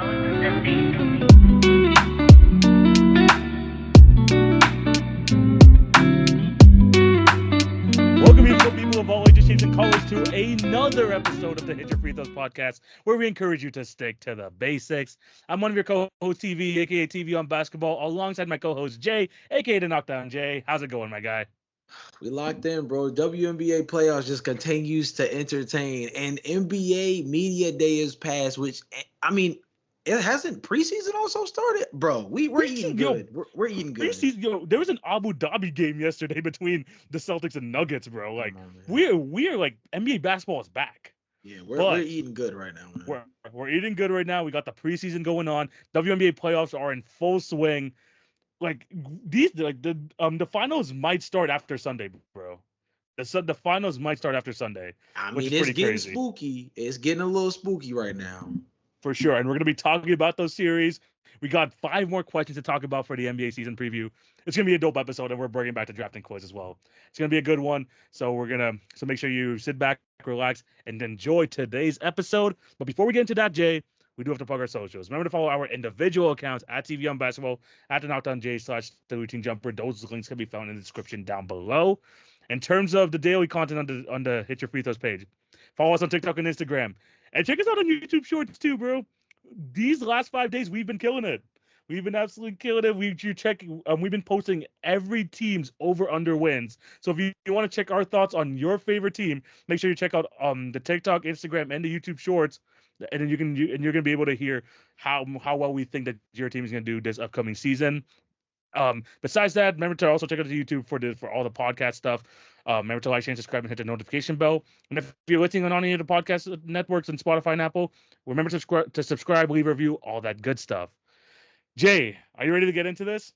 Welcome, beautiful people of all ages, shapes, and colors, to another episode of the Hit Your Free Throws podcast, where we encourage you to stick to the basics. I'm one of your co-hosts, TV, aka TV on basketball, alongside my co-host Jay, aka the Knockdown Jay. How's it going, my guy? We locked in, bro. WNBA Playoffs just continues to entertain, and NBA Media Day is past, which, I mean, it hasn't preseason also started, bro. We're eating good. We're eating good. Preseason, there was an Abu Dhabi game yesterday between the Celtics and Nuggets, bro. Like, we're like, NBA basketball is back. Yeah, we're eating good right now, man. We're eating good right now. We got the preseason going on. WNBA playoffs are in full swing. Like the finals might start after Sunday, bro. The finals might start after Sunday. I mean, it's getting crazy. Spooky. It's getting a little spooky right now. For sure. And we're going to be talking about those series. We got 5 more questions to talk about for the NBA season preview. It's going to be a dope episode, and we're bringing back the drafting quiz as well. It's going to be a good one. So make sure you sit back, relax, and enjoy today's episode. But before we get into that, Jay, we do have to plug our socials. Remember to follow our individual accounts at TV on Basketball, at the Knockdown J / the Routine Jumper. Those links can be found in the description down below. In terms of the daily content on the Hit Your Free Throws page, follow us on TikTok and Instagram. And check us out on YouTube Shorts too, bro. These last 5 days, we've been killing it. We've been absolutely killing it. We've been posting every team's over/under wins. So if you want to check our thoughts on your favorite team, make sure you check out the TikTok, Instagram, and the YouTube Shorts. And then you're gonna be able to hear how well we think that your team is gonna do this upcoming season. Besides that, remember to also check out the YouTube for all the podcast stuff. Remember to like, share, and subscribe, and hit the notification bell. And if you're listening on any of the podcast networks and Spotify and Apple, remember to subscribe, leave a review, all that good stuff. Jay, are you ready to get into this?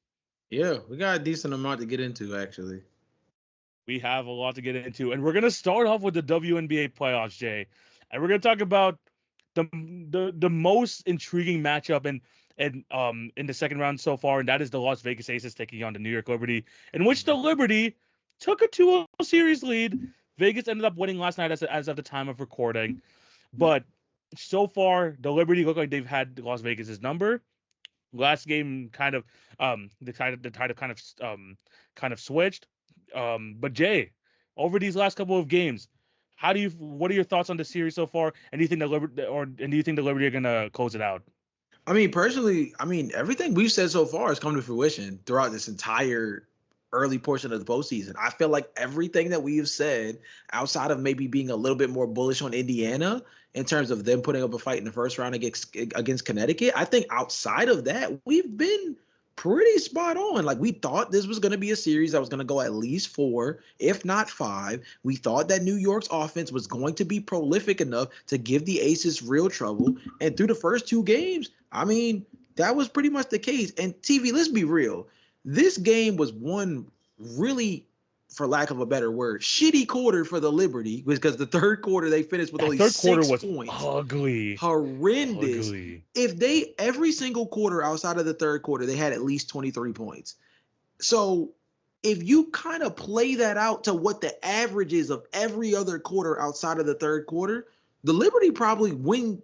Yeah, we got a decent amount to get into, actually. We have a lot to get into, and we're gonna start off with the WNBA playoffs, Jay, and we're gonna talk about the most intriguing matchup in the second round so far, and that is the Las Vegas Aces taking on the New York Liberty, in which the Liberty took a 2-0 series lead. Vegas ended up winning last night as of the time of recording, but so far the Liberty look like they've had Las Vegas's number. Last game kind of the tide kind of switched. But Jay, over these last couple of games, what are your thoughts on the series so far? And do you think the Liberty are gonna close it out? I mean, personally, everything we've said so far has come to fruition throughout this entire early portion of the postseason. I feel like everything that we have said, outside of maybe being a little bit more bullish on Indiana in terms of them putting up a fight in the first round against Connecticut, I think outside of that, we've been pretty spot on. Like, we thought this was going to be a series that was going to go at least 4, if not 5. We thought that New York's offense was going to be prolific enough to give the Aces real trouble. And through the first 2 games, I mean, that was pretty much the case. And TV, let's be real. This game was one really, for lack of a better word, shitty quarter for the Liberty, because the third quarter they finished with only 6 points. Ugly. Horrendous. If every single quarter outside of the third quarter, they had at least 23 points. So if you kind of play that out to what the average is of every other quarter outside of the third quarter, the Liberty probably win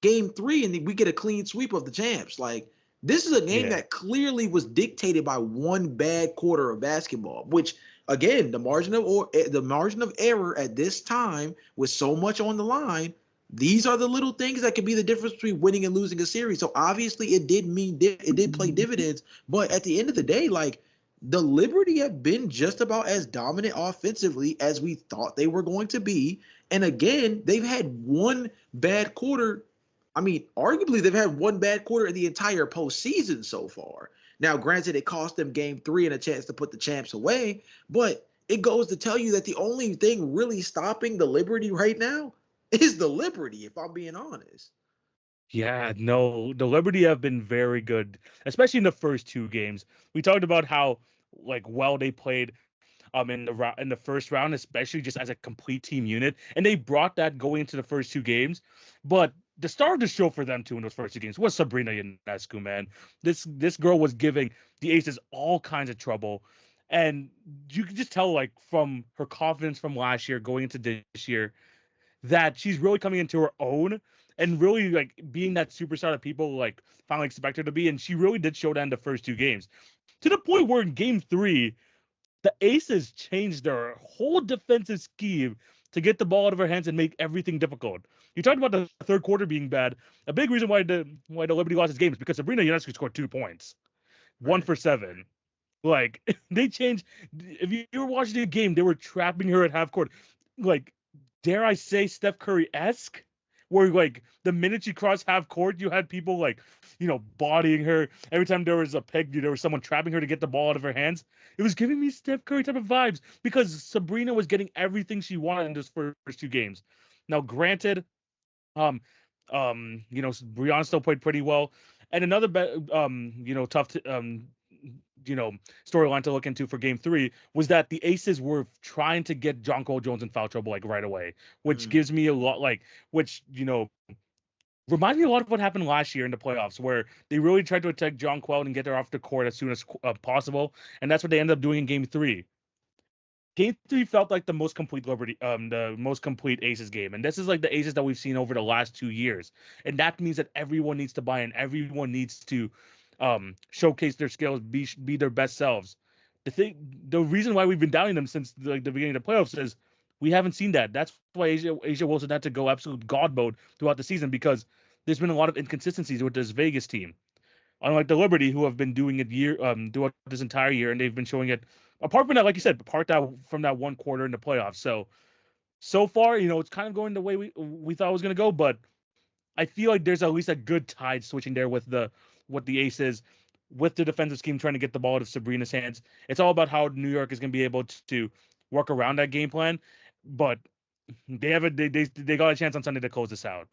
game 3 and we get a clean sweep of the champs. Like, this is a game that clearly was dictated by one bad quarter of basketball, which, again, the margin of error at this time with so much on the line, these are the little things that could be the difference between winning and losing a series. So obviously it did play dividends, but at the end of the day, like, the Liberty have been just about as dominant offensively as we thought they were going to be. And again, they've had one bad quarter. I mean, arguably, they've had one bad quarter in the entire postseason so far. Now, granted, it cost them game 3 and a chance to put the champs away, but it goes to tell you that the only thing really stopping the Liberty right now is the Liberty, if I'm being honest. Yeah, no, the Liberty have been very good, especially in the first 2 games. We talked about how well they played in the first round, especially just as a complete team unit, and they brought that going into the first 2 games. But the star of the show for them too in those first 2 games was Sabrina Ionescu, man. This girl was giving the Aces all kinds of trouble, and you could just tell, from her confidence from last year going into this year, that she's really coming into her own. and really like being that superstar that people like finally expect her to be. And she really did show that in the first 2 games, to the point where in Game 3, the Aces changed their whole defensive scheme to get the ball out of her hands and make everything difficult. You talked about the third quarter being bad. A big reason why the Liberty lost this game is because Sabrina Ionescu scored 2 points, one Right. for 7. Like they changed. If you were watching the game, they were trapping her at half court. Like, dare I say, Steph Curry-esque, where like the minute she crossed half court, you had people like, bodying her. Every time there was a peg, there was someone trapping her to get the ball out of her hands. It was giving me Steph Curry type of vibes because Sabrina was getting everything she wanted in those first 2 games. Now, granted, Brianna still played pretty well, and another tough storyline to look into for Game 3 was that the Aces were trying to get Jonquel Jones in foul trouble like right away, which gives me a lot reminds me a lot of what happened last year in the playoffs, where they really tried to attack Jonquel and get her off the court as soon as possible, and that's what they ended up doing in Game 3. Game 3 felt like the most complete the most complete Aces game, and this is like the Aces that we've seen over the last 2 years, and that means that everyone needs to buy in, everyone needs to showcase their skills, be their best selves. The reason why we've been doubting them since the beginning of the playoffs is we haven't seen that. That's why Asia Wilson had to go absolute god mode throughout the season, because there's been a lot of inconsistencies with this Vegas team. Unlike the Liberty, who have been doing it throughout this entire year, and they've been showing it. Apart from that, like you said, from that one quarter in the playoffs. So far, it's kind of going the way we thought it was going to go, but I feel like there's at least a good tide switching there with the Aces, with the defensive scheme trying to get the ball out of Sabrina's hands. It's all about how New York is going to be able to work around that game plan, but they got a chance on Sunday to close this out.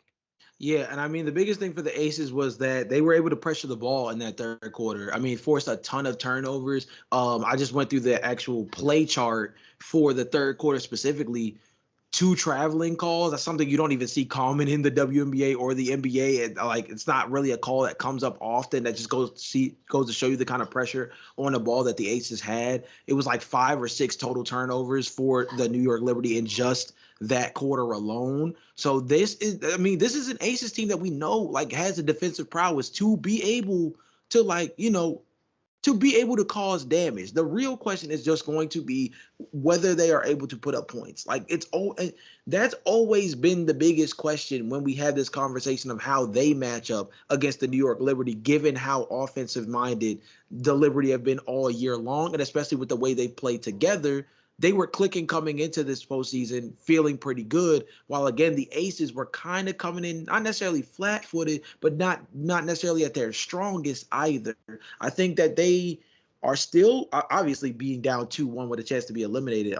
Yeah, and I mean the biggest thing for the Aces was that they were able to pressure the ball in that third quarter. I mean, forced a ton of turnovers. I just went through the actual play chart for the third quarter specifically. 2 traveling calls. That's something you don't even see common in the WNBA or the NBA. And like, it's not really a call that comes up often. That just goes to show you the kind of pressure on the ball that the Aces had. It was like 5 or 6 total turnovers for the New York Liberty in just that quarter alone. So this is an Aces team that we know like has a defensive prowess to be able to cause damage. The real question is just going to be whether they are able to put up points. Like that's always been the biggest question when we have this conversation of how they match up against the New York Liberty, given how offensive minded the Liberty have been all year long, and especially with the way they play together. They were clicking coming into this postseason, feeling pretty good. While again, the Aces were kind of coming in, not necessarily flat-footed, but not necessarily at their strongest either. I think that they are still obviously being down 2-1 with a chance to be eliminated.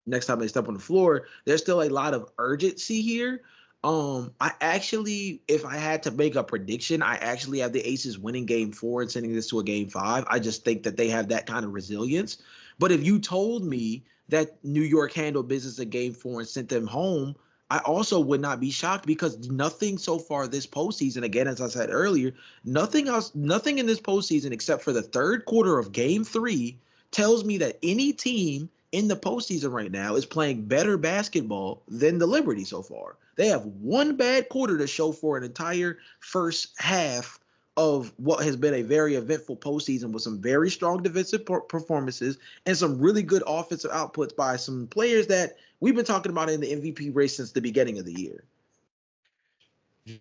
Next time they step on the floor, there's still a lot of urgency here. I actually, if I had to make a prediction, I actually have the Aces winning Game 4 and sending this to a Game 5. I just think that they have that kind of resilience. But if you told me that New York handled business at Game 4 and sent them home, I also would not be shocked, because nothing so far this postseason, again, as I said earlier, nothing in this postseason except for the third quarter of Game 3 tells me that any team in the postseason right now is playing better basketball than the Liberty so far. They have one bad quarter to show for an entire first half of what has been a very eventful postseason, with some very strong defensive performances and some really good offensive outputs by some players that we've been talking about in the MVP race since the beginning of the year.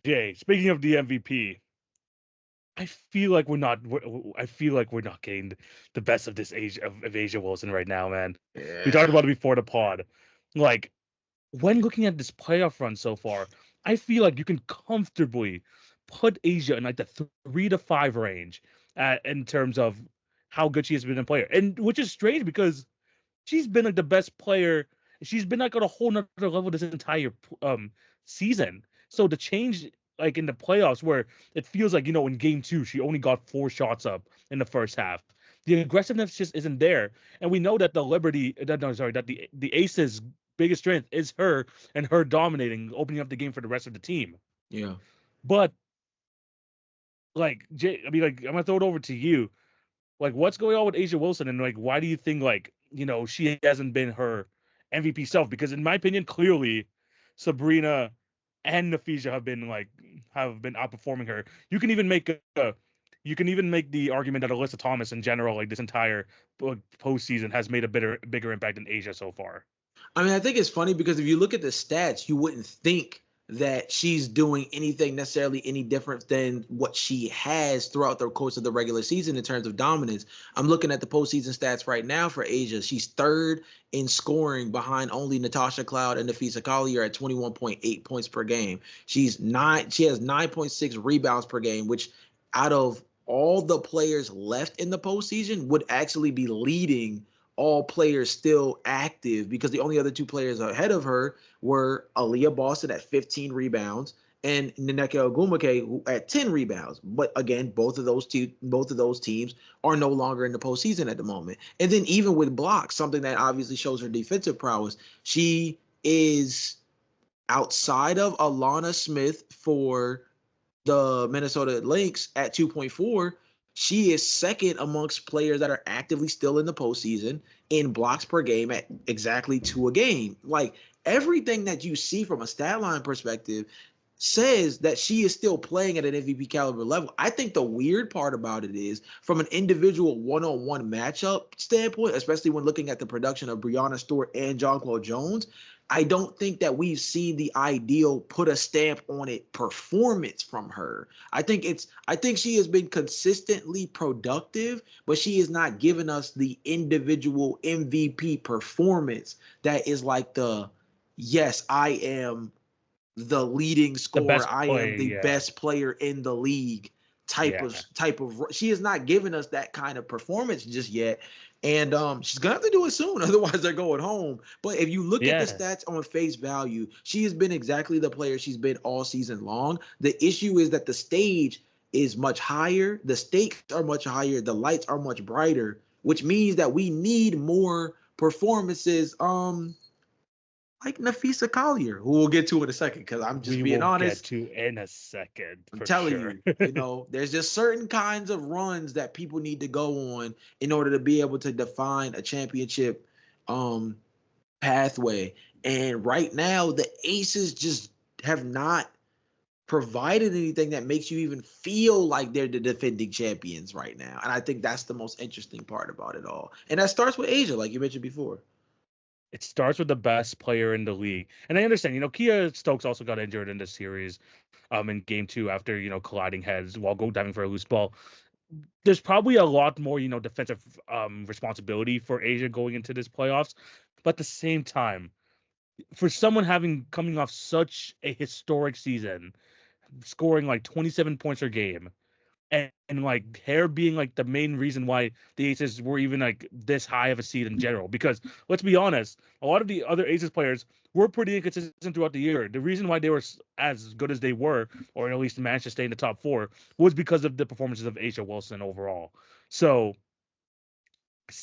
Jay, speaking of the MVP, I feel like we're not getting the best of this Asia Wilson right now, man. Yeah. We talked about it before the pod. Like, when looking at this playoff run so far, I feel like you can comfortably put Asia in like the 3 to 5 range in terms of how good she has been a player, and which is strange because she's been like the best player. She's been like on a whole nother level this entire season. So the change like in the playoffs, where it feels like in Game 2 she only got 4 shots up in the first half. The aggressiveness just isn't there, and we know that the Aces' biggest strength is her and her dominating, opening up the game for the rest of the team. Yeah. But like Jay, I mean, like I'm gonna throw it over to you. Like, what's going on with Asia Wilson, and like why do you think she hasn't been her MVP self? Because in my opinion, clearly Sabrina and Nafisa have been outperforming her. You can even make the argument that Alyssa Thomas in general, like this entire postseason, has made a bigger impact than Asia so far. I mean, I think it's funny because if you look at the stats, you wouldn't think that she's doing anything necessarily any different than what she has throughout the course of the regular season in terms of dominance. I'm looking at the postseason stats right now for Asia. She's third in scoring behind only Natasha Cloud and Nafisa Collier at 21.8 points per game. She has 9.6 rebounds per game, which out of all the players left in the postseason would actually be leading all players still active, because the only other two players ahead of her were Aaliyah Boston at 15 rebounds and Nneka Ogwumike at 10 rebounds. But again, both of those teams are no longer in the postseason at the moment. And then even with blocks, something that obviously shows her defensive prowess, she is outside of Alana Smith for the Minnesota Lynx at 2.4. She is second amongst players that are actively still in the postseason in blocks per game at exactly 2 a game. Like, everything that you see from a stat line perspective says that she is still playing at an MVP caliber level. I think the weird part about it is, from an individual one-on-one matchup standpoint, especially when looking at the production of Breanna Stewart and Jonquel Jones, I don't think that we've seen the ideal put a stamp on it performance from her. I think she has been consistently productive, but she has not given us the individual MVP performance that is like yes, I am the leading scorer, I am the best player in the league type of. She has not given us that kind of performance just yet. And she's gonna have to do it soon, otherwise they're going home. But if you look at the stats on face value, she has been exactly the player she's been all season long. The issue is that the stage is much higher, the stakes are much higher, the lights are much brighter, which means that we need more performances like Nafisa Collier, who we'll get to in a second, because I'm just being honest. Get to in a second. I'm telling you, there's just certain kinds of runs that people need to go on in order to be able to define a championship pathway. And right now, the Aces just have not provided anything that makes you even feel like they're the defending champions right now. And I think that's the most interesting part about it all. And that starts with Asia, like you mentioned before. It starts with the best player in the league. And I understand, Kia Stokes also got injured in this series in game 2 after, colliding heads while go diving for a loose ball. There's probably a lot more, defensive responsibility for Asia going into this playoffs. But at the same time, for someone coming off such a historic season, scoring like 27 points per game, and like hair being like the main reason why the Aces were even like this high of a seed in general. Because let's be honest, a lot of the other Aces players were pretty inconsistent throughout the year. The reason why they were as good as they were, or at least managed to stay in the top 4, was because of the performances of A'ja Wilson overall. So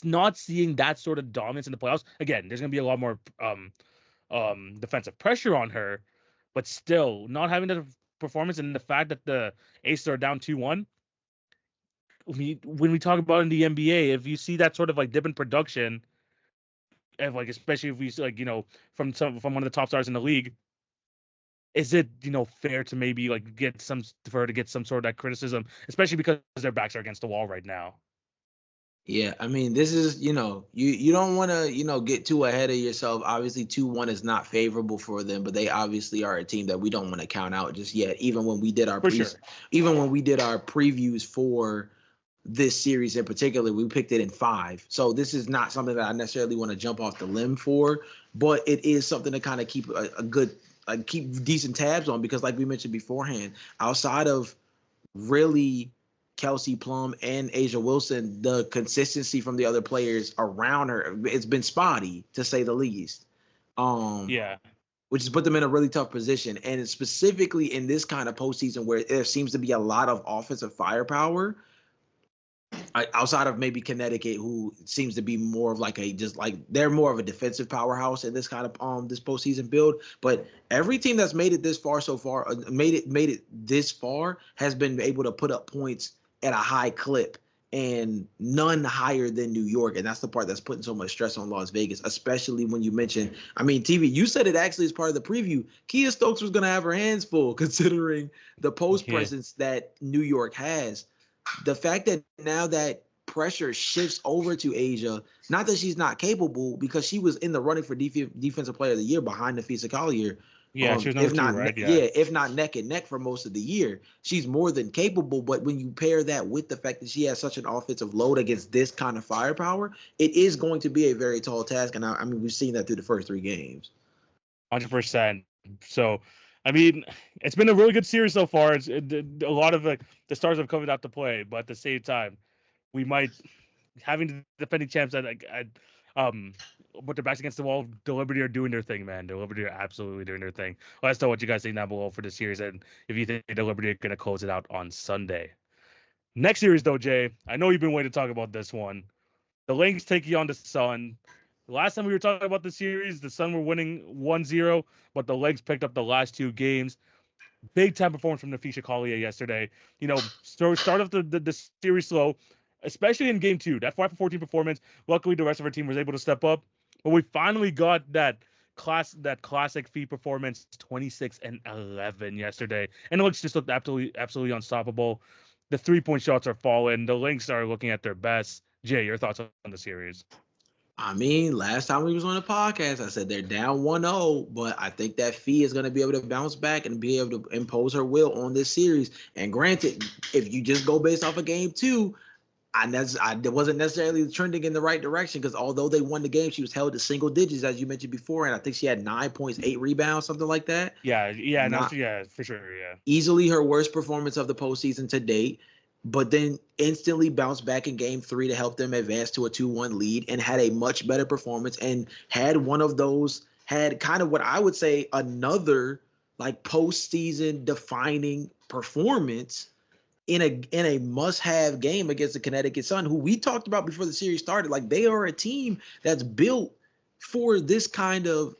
not seeing that sort of dominance in the playoffs, again, there's gonna be a lot more defensive pressure on her, but still not having the performance, and the fact that the Aces are down 2-1. When we talk about in the NBA, if you see that sort of like dip in production, and like especially if we like from one of the top stars in the league, is it fair to maybe like get some sort of that criticism, especially because their backs are against the wall right now? Yeah, I mean, this is, you don't want to, get too ahead of yourself. Obviously, 2-1 is not favorable for them, but they obviously are a team that we don't want to count out just yet. Even when we did our previews for this series in particular, we picked it in 5. So this is not something that I necessarily want to jump off the limb for, but it is something to kind of keep keep decent tabs on, because like we mentioned beforehand, outside of really Kelsey Plum and A'ja Wilson, the consistency from the other players around her, it's been spotty to say the least. Which has put them in a really tough position. And it's specifically in this kind of postseason where there seems to be a lot of offensive firepower, outside of maybe Connecticut, who seems to be more of like they're more of a defensive powerhouse in this kind of this postseason build. But every team that's made it this far made it this far has been able to put up points at a high clip. and none higher than New York. And that's the part that's putting so much stress on Las Vegas, especially when you mentioned, I mean, TV, you said it actually as part of the preview. Kia Stokes was going to have her hands full considering the post presence that New York has. The fact that now that pressure shifts over to Asia, not that she's not capable, because she was in the running for defensive player of the year behind Nafisa Collier. Yeah, she was number 2, right? Yeah, if not neck and neck for most of the year. She's more than capable, but when you pair that with the fact that she has such an offensive load against this kind of firepower, it is going to be a very tall task. And I mean, we've seen that through the first 3 games. 100%. So, I mean, it's been a really good series so far. A lot of the stars have come out to play, but at the same time, we might, having the defending champs that with their backs against the wall, the Liberty are doing their thing, man. The Liberty are absolutely doing their thing. Let us know what you guys think down below for the series, and if you think the Liberty are going to close it out on Sunday. Next series, though, Jay, I know you've been waiting to talk about this one. The Lynx taking on the Sun. The last time we were talking about the series, the Sun were winning 1-0, but the Lynx picked up the last 2 games. Big time performance from Nafisa Collier yesterday. Start off the series slow, especially in game 2. That 5-for-14 performance. Luckily, the rest of our team was able to step up. But we finally got that classic Fee performance, 26-11 yesterday. And the Lynx just looked absolutely unstoppable. The 3-point shots are falling. The Lynx are looking at their best. Jay, your thoughts on the series? I mean, last time we was on the podcast, I said they're down 1-0, but I think that Fee is going to be able to bounce back and be able to impose her will on this series. And granted, if you just go based off of game 2, I wasn't necessarily trending in the right direction, because although they won the game, she was held to single digits, as you mentioned before, and I think she had 9 points, 8 rebounds, something like that. Yeah, for sure, yeah. Easily her worst performance of the postseason to date, but then instantly bounced back in game 3 to help them advance to a 2-1 lead, and had a much better performance, and had kind of what I would say another like postseason defining performance in a must-have game against the Connecticut Sun, who we talked about before the series started. Like, they are a team that's built for this kind of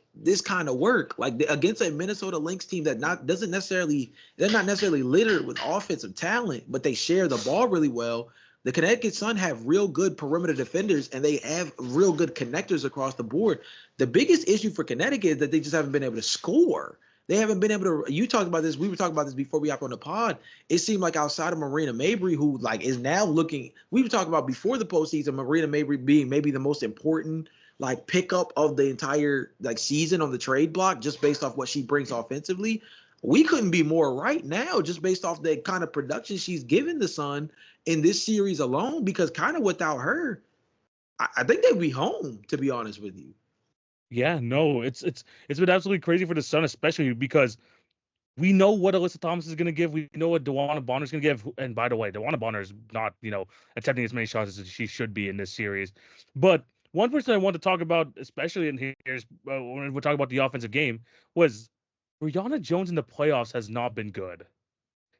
work. Like, against a Minnesota Lynx team that they're not necessarily littered with offensive talent, but they share the ball really well. The Connecticut Sun have real good perimeter defenders, and they have real good connectors across the board. The biggest issue for Connecticut is that they just haven't been able to score. They haven't been able to. You talked about this. We were talking about this before we hopped on the pod. It seemed like outside of Marina Mabry, who like is now looking. We were talking about before the postseason, Marina Mabry being maybe the most important like pickup of the entire like season on the trade block, just based off what she brings offensively. We couldn't be more right now, just based off the kind of production she's given the Sun in this series alone. Because kind of without her, I think they'd be home, to be honest with you. Yeah, no, it's been absolutely crazy for the Sun, especially because we know what Alyssa Thomas is going to give. We know what DeWanna Bonner is going to give. And by the way, DeWanna Bonner is not, attempting as many shots as she should be in this series. But one person I want to talk about, especially in here, when we're talking about the offensive game, was Brianna Jones in the playoffs has not been good.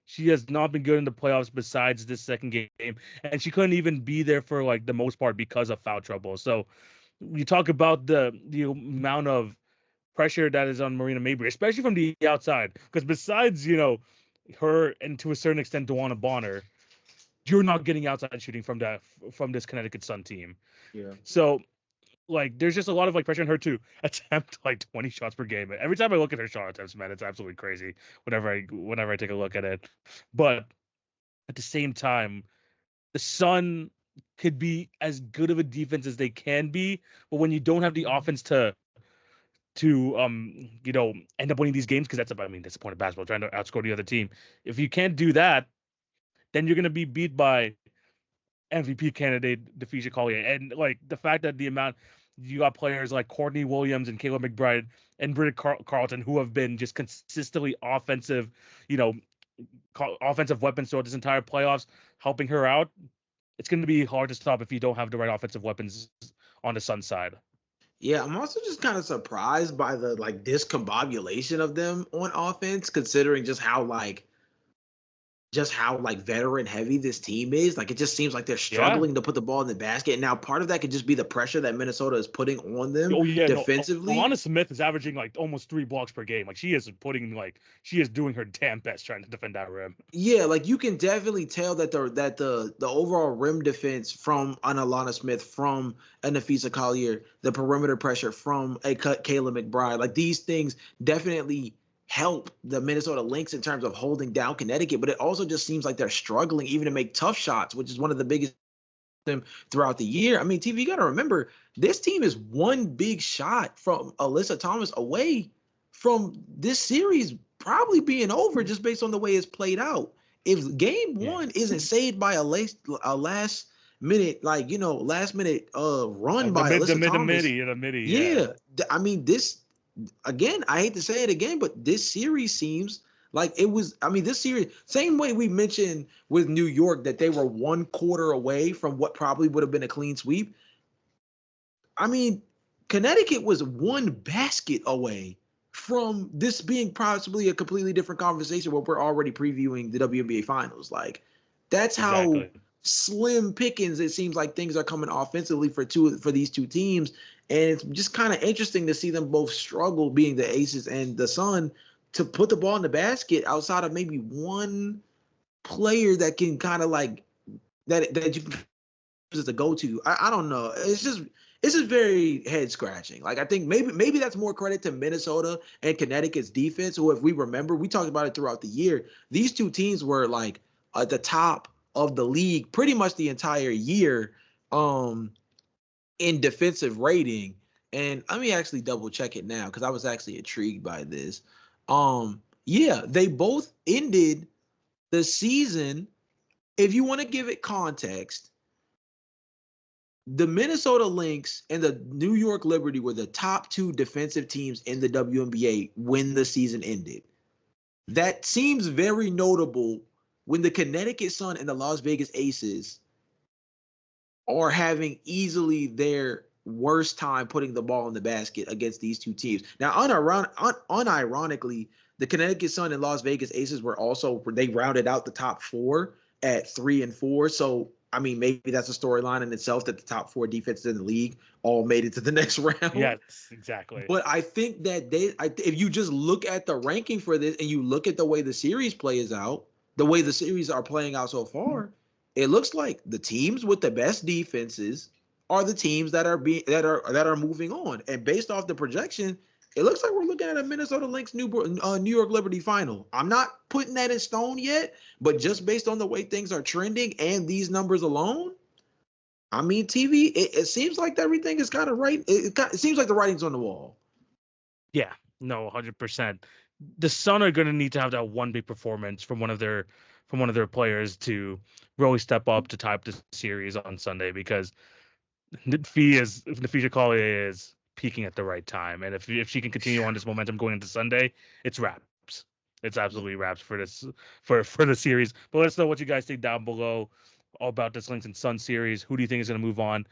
She has not been good in the playoffs besides this second game. And she couldn't even be there for like the most part because of foul trouble. So you talk about the amount of pressure that is on Marina Mabry, especially from the outside, because besides her and to a certain extent DeWanna Bonner, you're not getting outside shooting from this Connecticut Sun team. Yeah. So like there's just a lot of like pressure on her to attempt like 20 shots per game. Every time I look at her shot attempts, man, it's absolutely crazy whenever I take a look at it. But at the same time, the Sun could be as good of a defense as they can be, but when you don't have the offense to end up winning these games, because that's the point of basketball, trying to outscore the other team. If you can't do that, then you're gonna be beat by MVP candidate Nafisa Collier. And like the fact that the amount you got players like Courtney Williams and Kayla McBride and Britta Carlton who have been just consistently offensive weapons throughout this entire playoffs, helping her out. It's going to be hard to stop if you don't have the right offensive weapons on the Sun side. Yeah, I'm also just kind of surprised by the like discombobulation of them on offense, considering just how like just how like veteran heavy this team is. Like it just seems like they're Yeah. struggling to put the ball in the basket. And now part of that could just be the pressure that Minnesota is putting on them Oh yeah, no. defensively. Alana Smith is averaging like almost 3 blocks per game. Like she is doing her damn best trying to defend that rim. Yeah, like you can definitely tell that the overall rim defense from an Alana Smith, from a Nafisa Collier, the perimeter pressure from a Kayla McBride, like these things definitely help the Minnesota Lynx in terms of holding down Connecticut. But it also just seems like they're struggling even to make tough shots, which is one of the biggest them throughout the year. I mean, TV, you got to remember this team is one big shot from Alyssa Thomas away from this series probably being over just based on the way it's played out. If game one isn't saved by a last minute, like, you know, last minute run by Alyssa Thomas. The midi. I mean, this, again, I hate to say it again, but this series seems like it was, I mean, this series, same way we mentioned with New York that they were one quarter away from what probably would have been a clean sweep. I mean, Connecticut was one basket away from this being possibly a completely different conversation where we're already previewing the WNBA finals. Like, that's how slim pickings it seems like things are coming offensively for these two teams. And it's just kind of interesting to see them both struggle, being the Aces and the Sun, to put the ball in the basket outside of maybe one player that can kind of like that you can use as a go-to. I don't know. It's just very head scratching. Like I think maybe that's more credit to Minnesota and Connecticut's defense. Who, if we remember, we talked about it throughout the year. These two teams were like at the top of the league pretty much the entire year in defensive rating. And let me actually double check it now because I was actually intrigued by this. Yeah, they both ended the season. If you want to give it context, the Minnesota Lynx and the New York Liberty were the top two defensive teams in the WNBA when the season ended. That seems very notable when the Connecticut Sun and the Las Vegas Aces are having easily their worst time putting the ball in the basket against these two teams. Now, unironically, the Connecticut Sun and Las Vegas Aces they rounded out the top four at 3 and 4. So, I mean, maybe that's a storyline in itself that the top four defenses in the league all made it to the next round. Yes, exactly. But I think that if you just look at the ranking for this and you look at the way the series plays out, the way the series are playing out so far, it looks like the teams with the best defenses are the teams that are moving on. And based off the projection, it looks like we're looking at a Minnesota Lynx New York Liberty final. I'm not putting that in stone yet, but just based on the way things are trending and these numbers alone, I mean, TV, it seems like everything is kind of right. It seems like the writing's on the wall. Yeah, no, 100%. The Sun are going to need to have that one big performance from one of their players to really step up to tie up the series on Sunday, because Nafisa Collier is peaking at the right time, and if she can continue on this momentum going into Sunday, it's wraps. It's absolutely wraps for this for the series. But let us know what you guys think down below about this Lynx and Sun series. Who do you think is going to move on?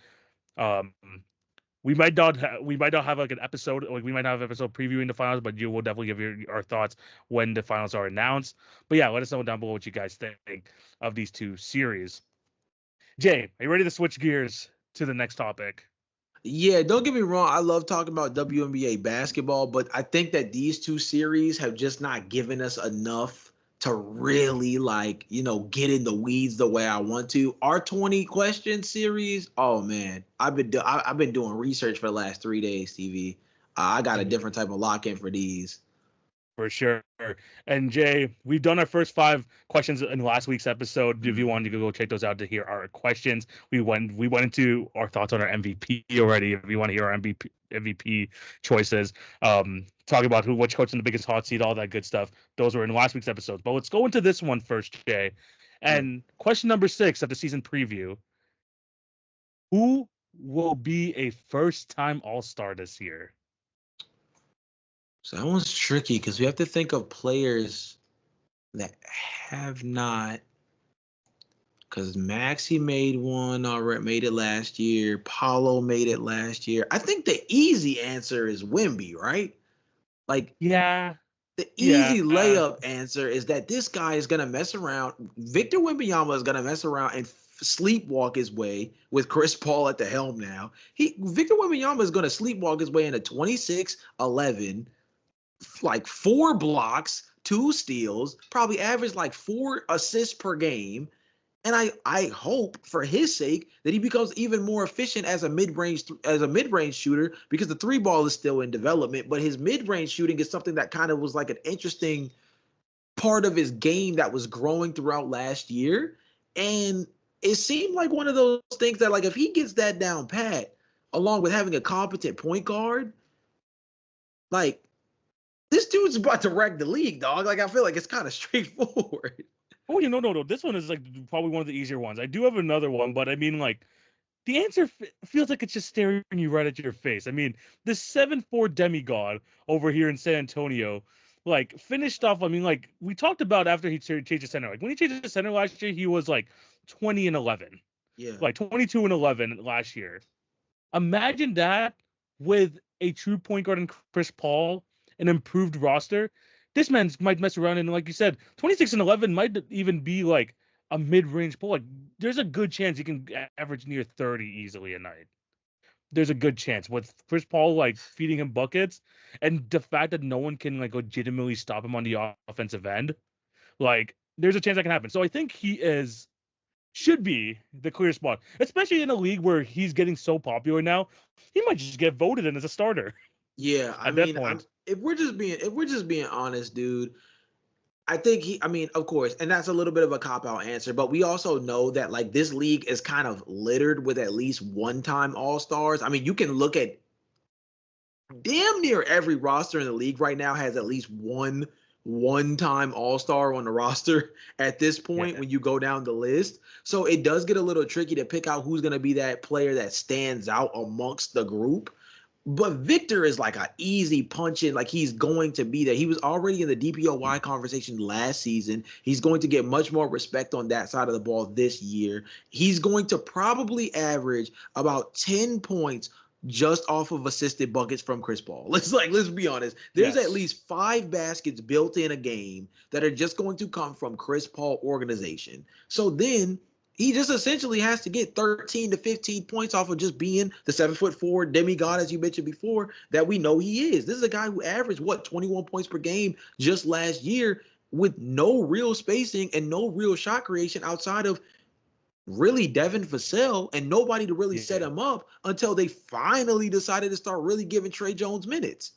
We might not have like an episode, like we might have an episode previewing the finals, but you will definitely give our thoughts when the finals are announced. But yeah, let us know down below what you guys think of these two series. Jay, are you ready to switch gears to the next topic? Yeah, don't get me wrong. I love talking about WNBA basketball, but I think that these two series have just not given us enough to really get in the weeds the way I want to. Our 20 question series, oh man, I've been doing research for the last 3 days, TV. I got a different type of lock-in for these. For sure. And Jay, we've done our first 5 questions in last week's episode. If you wanted to go check those out to hear our questions, we went into our thoughts on our MVP already. If you want to hear our MVP choices, talk about which coach in the biggest hot seat, all that good stuff. Those were in last week's episodes. But let's go into this one first, Jay. And question number 6 of the season preview: who will be a first-time All-Star this year? So that one's tricky because we have to think of players that have not. Because Maxey made one already, made it last year. Paulo made it last year. I think the easy answer is Wemby, right? Yeah. The Yeah. easy layup answer is that this guy is going to mess around. Victor Wembanyama is going to mess around and sleepwalk his way with Chris Paul at the helm now. Victor Wembanyama is going to sleepwalk his way into 26-11, like 4 blocks, 2 steals, probably average like 4 assists per game. And I hope for his sake that he becomes even more efficient as a mid-range shooter, because the 3 ball is still in development, but his mid-range shooting is something that kind of was like an interesting part of his game that was growing throughout last year. And it seemed like one of those things that, like, if he gets that down pat, along with having a competent point guard, like, this dude's about to wreck the league, dog. Like, I feel like it's kind of straightforward. Oh, no. This one is like probably one of the easier ones. I do have another one, but I mean, like, the answer feels like it's just staring you right at your face. I mean, the 7'4" demigod over here in San Antonio, like, finished off. I mean, like, we talked about after he changed the center. Like, when he changed the center last year, he was like 20-11. Yeah. Like 22-11 last year. Imagine that with a true point guard in Chris Paul, an improved roster. This man might mess around, and like you said, 26-11 might even be like a mid-range pull. Like, there's a good chance he can average near 30 easily a night. There's a good chance with Chris Paul like feeding him buckets, and the fact that no one can like legitimately stop him on the offensive end. Like, there's a chance that can happen. So I think should be the clear spot, especially in a league where he's getting so popular now. He might just get voted in as a starter. Yeah, I mean, if we're just being honest, dude, I think of course, and that's a little bit of a cop-out answer, but we also know that, like, this league is kind of littered with at least one-time all-stars. I mean, you can look at damn near every roster in the league right now has at least one-time all-star on the roster at this point when you go down the list. So it does get a little tricky to pick out who's going to be that player that stands out amongst the group. But Victor is like an easy punch in. Like, he's going to be there. He was already in the DPOY conversation last season. He's going to get much more respect on that side of the ball this year. He's going to probably average about 10 points just off of assisted buckets from Chris Paul. Let's be honest. There's at least 5 baskets built in a game that are just going to come from Chris Paul organization. So then he just essentially has to get 13 to 15 points off of just being the 7'4" demigod, as you mentioned before, that we know he is. This is a guy who averaged 21 points per game just last year with no real spacing and no real shot creation outside of really Devin Vassell, and nobody to really set him up until they finally decided to start really giving Trey Jones minutes.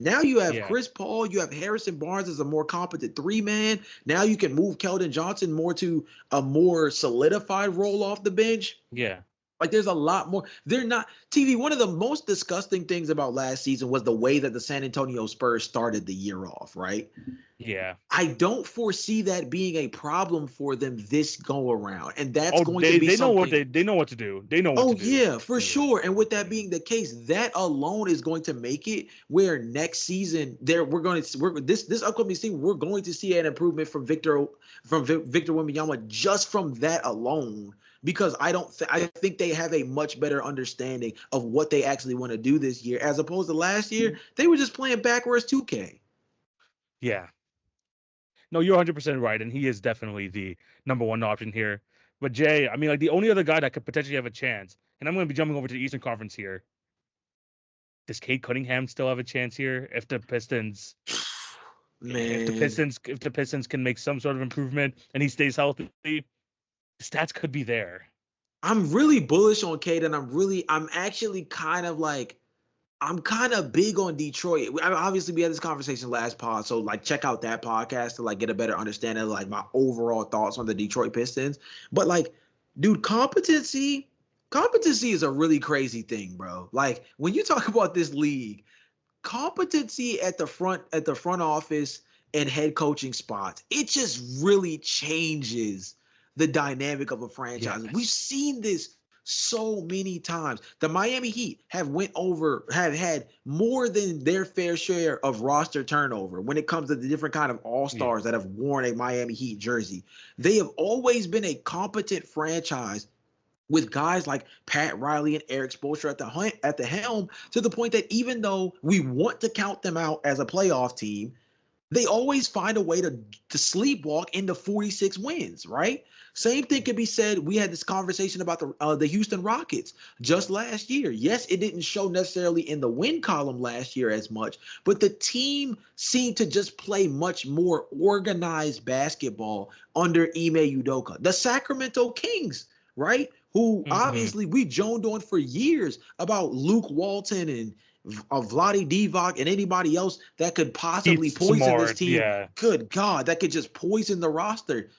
Now you have Chris Paul, you have Harrison Barnes as a more competent 3-man. Now you can move Keldon Johnson more to a more solidified role off the bench. Yeah. Like, there's a lot more. They're not TV. One of the most disgusting things about last season was the way that the San Antonio Spurs started the year off, right? Yeah. I don't foresee that being a problem for them this go around. And that's going to be they something. They know what to do. They know what to do. Yeah, for sure. And with that being the case, that alone is going to make it where next season this upcoming season, we're going to see an improvement from Victor Wembanyama just from that alone. Because I think they have a much better understanding of what they actually want to do this year, as opposed to last year. They were just playing backwards 2K. Yeah. No, you're 100% right, and he is definitely the number one option here. But Jay, I mean, like, the only other guy that could potentially have a chance, and I'm going to be jumping over to the Eastern Conference here. Does Cade Cunningham still have a chance here if the Pistons, if the Pistons can make some sort of improvement and he stays healthy? Stats could be there. I'm really bullish on Cade, and I'm actually kind of big on Detroit. Obviously, we had this conversation last pod, so like check out that podcast to like get a better understanding of like my overall thoughts on the Detroit Pistons. But like, dude, competency is a really crazy thing, bro. Like, when you talk about this league, competency at the front office and head coaching spots, it just really changes the dynamic of a franchise. Yes. We've seen this so many times. The Miami Heat have had more than their fair share of roster turnover when it comes to the different kind of all-stars that have worn a Miami Heat jersey. They have always been a competent franchise with guys like Pat Riley and Eric Spoelstra at the helm, to the point that even though we want to count them out as a playoff team, They always find a way to sleepwalk into 46 wins, right? Same thing can be said. We had this conversation about the Houston Rockets just last year. Yes, it didn't show necessarily in the win column last year as much, but the team seemed to just play much more organized basketball under Ime Udoka. The Sacramento Kings, right? Who obviously we joned on for years about Luke Walton and Vlade Divac and anybody else that could possibly poison this team. Yeah. Good God, that could just poison the roster.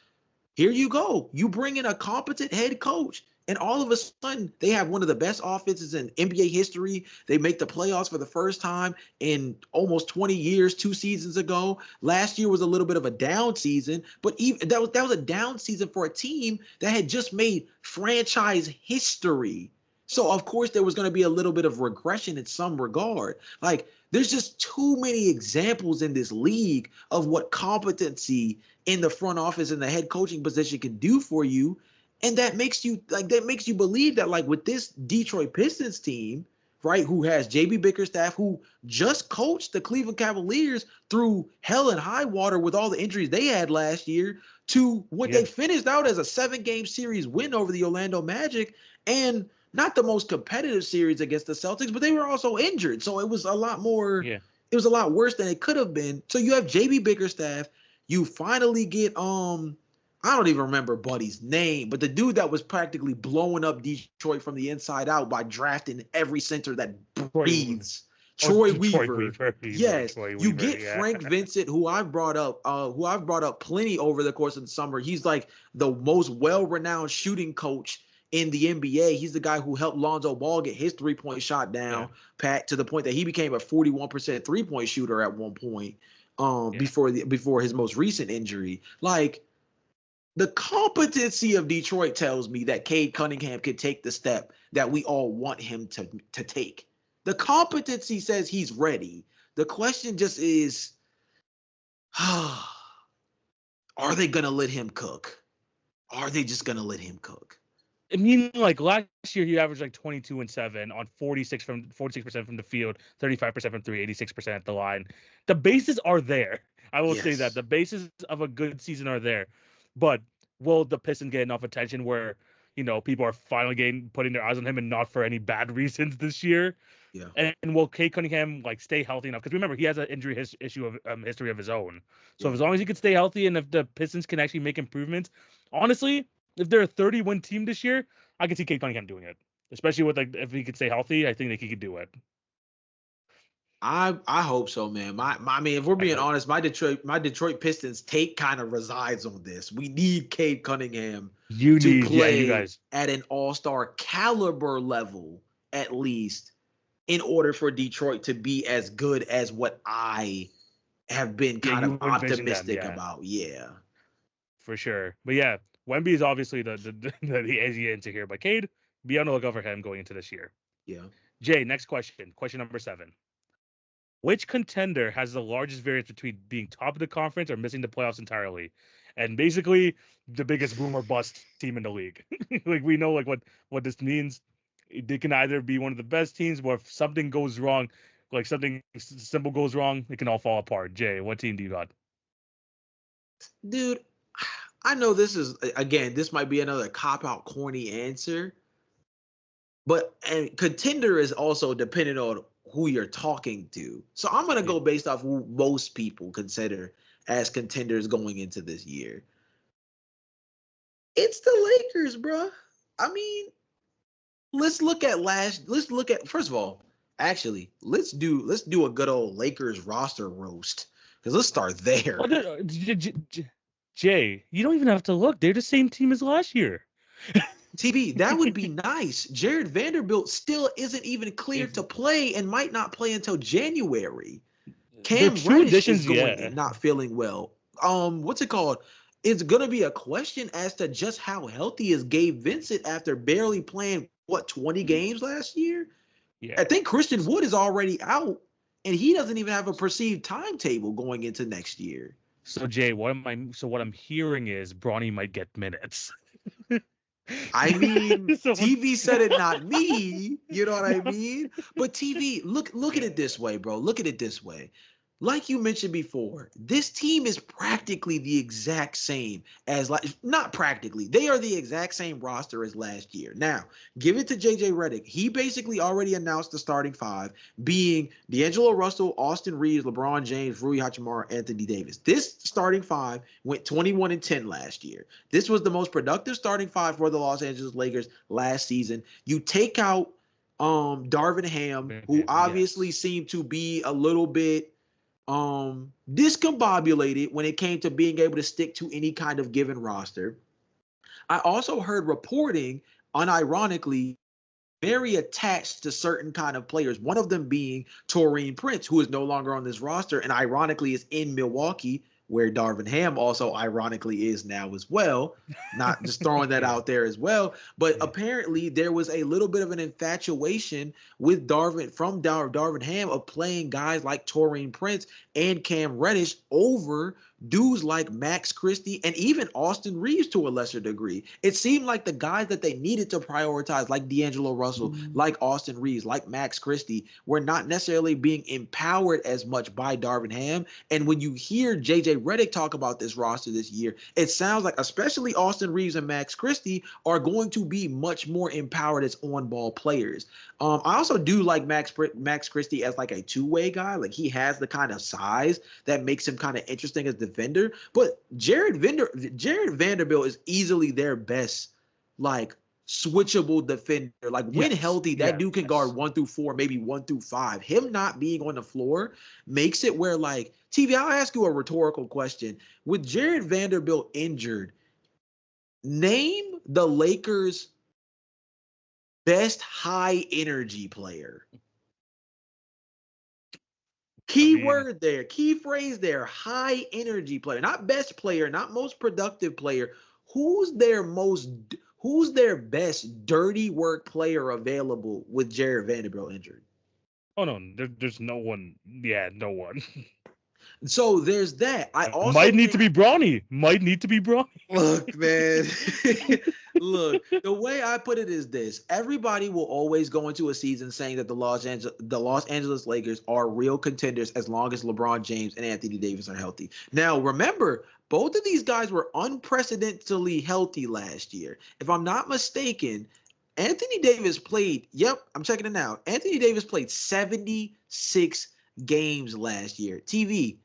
Here you go. You bring in a competent head coach, and all of a sudden they have one of the best offenses in NBA history. They make the playoffs for the first time in almost 20 years, 2 seasons ago. Last year was a little bit of a down season, but even that was a down season for a team that had just made franchise history. So, of course, there was going to be a little bit of regression in some regard. Like, there's just too many examples in this league of what competency in the front office and the head coaching position can do for you. And that makes you believe that, like, with this Detroit Pistons team, right, who has JB Bickerstaff, who just coached the Cleveland Cavaliers through hell and high water with all the injuries they had last year, to what they finished out as a 7-game series win over the Orlando Magic, and not the most competitive series against the Celtics, but they were also injured. So it was a lot more, it was a lot worse than it could have been. So you have JB Bickerstaff. You finally get, I don't even remember Buddy's name, but the dude that was practically blowing up Detroit from the inside out by drafting every center that breathes. Troy Weaver. Yes. Troy Weaver, get Frank Vincent, who I've brought up plenty over the course of the summer. He's like the most well-renowned shooting coach in the NBA. He's the guy who helped Lonzo Ball get his 3-point shot down, Pat, to the point that he became a 41% 3-point shooter at one point before his most recent injury. Like, the competency of Detroit tells me that Cade Cunningham could take the step that we all want him to take. The competency says he's ready. The question just is, are they going to let him cook? Are they just going to let him cook? I mean, like last year, he averaged like 22 and 7 on 46% from the field, 35% from 3, 86% at the line. The bases are there. I will say that the bases of a good season are there, but will the Pistons get enough attention where, you know, people are finally putting their eyes on him and not for any bad reasons this year? Yeah. And will Cade Cunningham like stay healthy enough? Because remember, he has an injury history of his own. So as long as he could stay healthy and if the Pistons can actually make improvements, honestly, if they're a 30-win team this year, I can see Cade Cunningham doing it. Especially with like if he could stay healthy, I think that he could do it. I hope so, man. I mean, if we're being honest, my Detroit Pistons take kind of resides on this. We need Cade Cunningham to play at an all-star caliber level, at least, in order for Detroit to be as good as what I have been kind of optimistic about. Yeah. For sure. But yeah, Wemby is obviously the easy answer here. But Cade, be on the lookout for him going into this year. Yeah. Jay, next question. Question number 7. Which contender has the largest variance between being top of the conference or missing the playoffs entirely? And basically the biggest boom or bust team in the league. Like we know like what this means. They can either be one of the best teams, or if something goes wrong, like something simple goes wrong, it can all fall apart. Jay, what team do you got? Dude, I know this might be another cop-out corny answer, but contender is also dependent on who you're talking to. So I'm going to go based off who most people consider as contenders going into this year. It's the Lakers, bro. I mean, first of all, actually, let's do a good old Lakers roster roast, because let's start there. Jay, you don't even have to look. They're the same team as last year. TV, that would be nice. Jared Vanderbilt still isn't even cleared to play and might not play until January. Cam Reddish is not feeling well. What's it called? It's going to be a question as to just how healthy is Gabe Vincent after barely playing, 20 games last year? Yeah. I think Christian Wood is already out, and he doesn't even have a perceived timetable going into next year. So, Jay, what I'm hearing is Bronny might get minutes. I mean, TV said it, not me. You know what I mean? But TV, look at it this way, bro. Look at it this way. like you mentioned before, this team is practically the exact same as not practically. They are the exact same roster as last year. Now, give it to JJ Redick. He basically already announced the starting five being D'Angelo Russell, Austin Reeves, LeBron James, Rui Hachimura, Anthony Davis. This starting five went 21-10 last year. This was the most productive starting five for the Los Angeles Lakers last season. You take out Darvin Ham, who obviously seemed to be a little bit discombobulated when it came to being able to stick to any kind of given roster. I also heard reporting, unironically, very attached to certain kind of players, one of them being Taurean Prince, who is no longer on this roster and ironically is in Milwaukee, where Darvin Ham also ironically is now as well. Not just throwing that out there as well. But apparently there was a little bit of an infatuation with Darvin Ham of playing guys like Taurean Prince and Cam Reddish over dudes like Max Christie and even Austin Reeves to a lesser degree. It seemed like the guys that they needed to prioritize, like D'Angelo Russell, like Austin Reeves, like Max Christie, were not necessarily being empowered as much by Darvin Ham. And when you hear JJ Redick talk about this roster this year, it sounds like especially Austin Reeves and Max Christie are going to be much more empowered as on-ball players. I also do like Max Christie as like a two-way guy. Like he has the kind of size that makes him kind of interesting as defender. But Jared Vanderbilt is easily their best like switchable defender. Like when healthy, that dude can guard 1 through 4, maybe 1 through 5. Him not being on the floor makes it where like TV. I'll ask you a rhetorical question. With Jared Vanderbilt injured, name the Lakers' best high energy player. Key word there, key phrase there, high energy player, not best player, not most productive player. Who's their best dirty work player available with Jared Vanderbilt injured? Oh no, there's no one. Yeah, no one. So there's that. I also might need to be Bronny. Look, man. Look, the way I put it is this. Everybody will always go into a season saying that the Los Angeles Lakers are real contenders as long as LeBron James and Anthony Davis are healthy. Now, remember, both of these guys were unprecedentedly healthy last year. If I'm not mistaken, Anthony Davis played, I'm checking it now. Anthony Davis played 76 games last year. TV,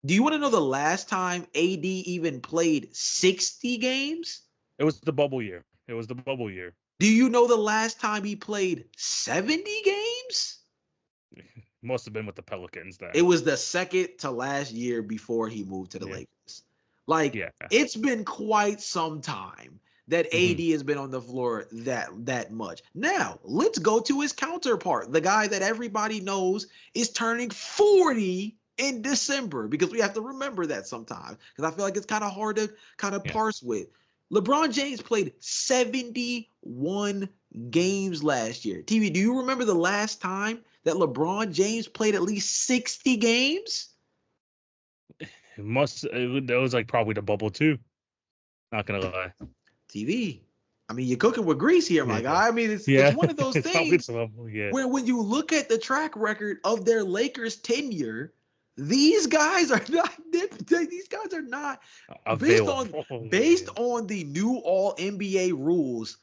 do you want to know the last time AD even played 60 games? It was the bubble year. Do you know the last time he played 70 games? Must have been with the Pelicans then. It was the second to last year before he moved to the Lakers. It's been quite some time that AD has been on the floor that much. Now, let's go to his counterpart, the guy that everybody knows is turning 40 in December, because we have to remember that sometimes, because I feel like it's kind of hard to kind of parse with. LeBron James played 71 games last year. TV, do you remember the last time that LeBron James played at least 60 games? That was like probably the bubble too. Not gonna lie. TV, I mean, you're cooking with grease here, my guy. I mean, it's one of those things where when you look at the track record of their Lakers tenure, these guys are not based on the new all NBA rules.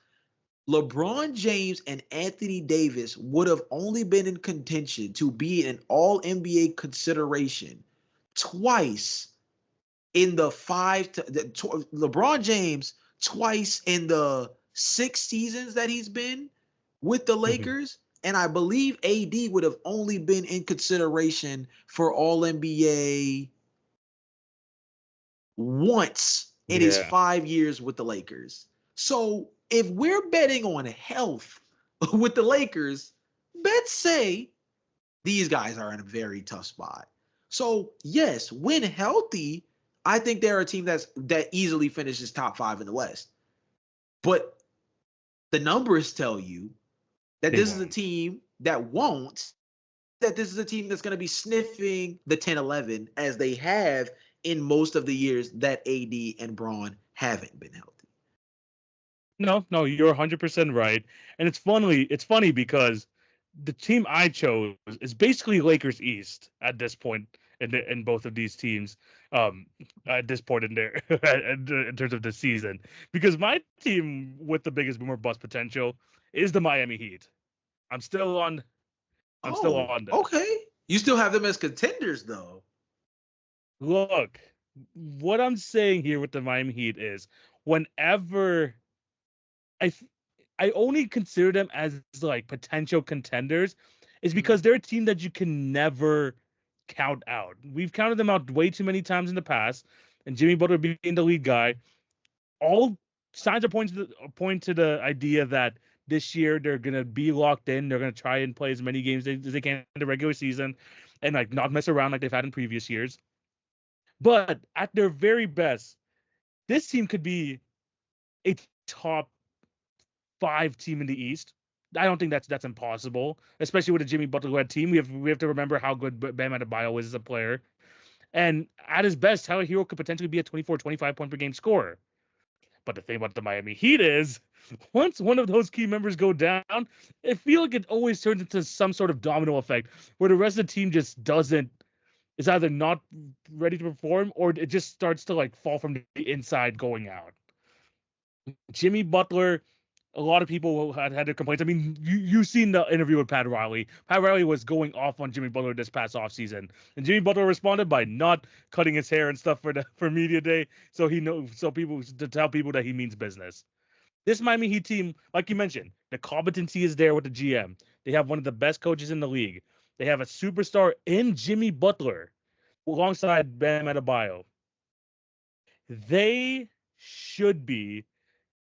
LeBron James and Anthony Davis would have only been in contention to be an all NBA consideration twice in the LeBron James twice in the 6 seasons that he's been with the Lakers. And I believe AD would have only been in consideration for All-NBA once in his 5 years with the Lakers. So if we're betting on health with the Lakers, let's say these guys are in a very tough spot. So yes, when healthy, I think they're a team that easily finishes top 5 in the West. But the numbers tell you that this is a team that won't, that this is a team that's going to be sniffing the 10-11 as they have in most of the years that AD and Braun haven't been healthy. No, you're 100% right. And it's funny because the team I chose is basically Lakers East at this point in both of these teams. Um, at this point in their in terms of the season, because my team with the biggest boomer bust potential is the Miami Heat. I'm still on. I'm still Oh, on them. okay. You still have them as contenders, though. Look, what I'm saying here with the Miami Heat is whenever I I only consider them as like potential contenders is because they're a team that you can never count out. We've counted them out way too many times in the past, and Jimmy Butler being the lead guy, all signs are point to the idea that this year they're gonna be locked in. They're gonna try and play as many games as they can in the regular season, and like not mess around like they've had in previous years. But at their very best, this team could be a top 5 team in the East. I don't think that's impossible, especially with a Jimmy Butler-led team. We have to remember how good Bam Adebayo is as a player. And at his best, Tyler Hero could potentially be a 24, 25 point per game scorer. But the thing about the Miami Heat is, once one of those key members go down, I feel like it always turns into some sort of domino effect where the rest of the team just is either not ready to perform or it just starts to like fall from the inside going out. Jimmy Butler, a lot of people had their complaints. I mean, you've seen the interview with Pat Riley. Pat Riley was going off on Jimmy Butler this past offseason. And Jimmy Butler responded by not cutting his hair and stuff for media day, so people to tell people that he means business. This Miami Heat team, like you mentioned, the competency is there with the GM. They have one of the best coaches in the league. They have a superstar in Jimmy Butler alongside Bam Adebayo. They should be,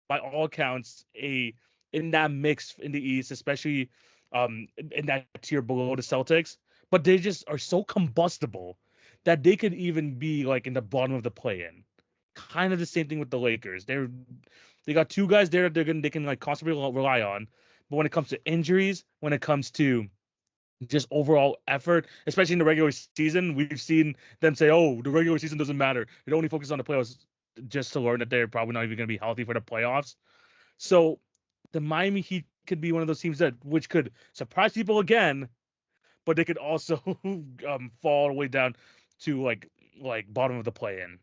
by all accounts, in that mix in the East, especially in that tier below the Celtics. But they just are so combustible that they could even be like in the bottom of the play-in. Kind of the same thing with the Lakers. They got 2 guys there that they can like constantly rely on. But when it comes to injuries, when it comes to just overall effort, especially in the regular season, we've seen them say, "Oh, the regular season doesn't matter. They only focus on the playoffs," just to learn that they're probably not even going to be healthy for the playoffs. So the Miami Heat could be one of those teams which could surprise people again, but they could also fall all the way down to like bottom of the play-in.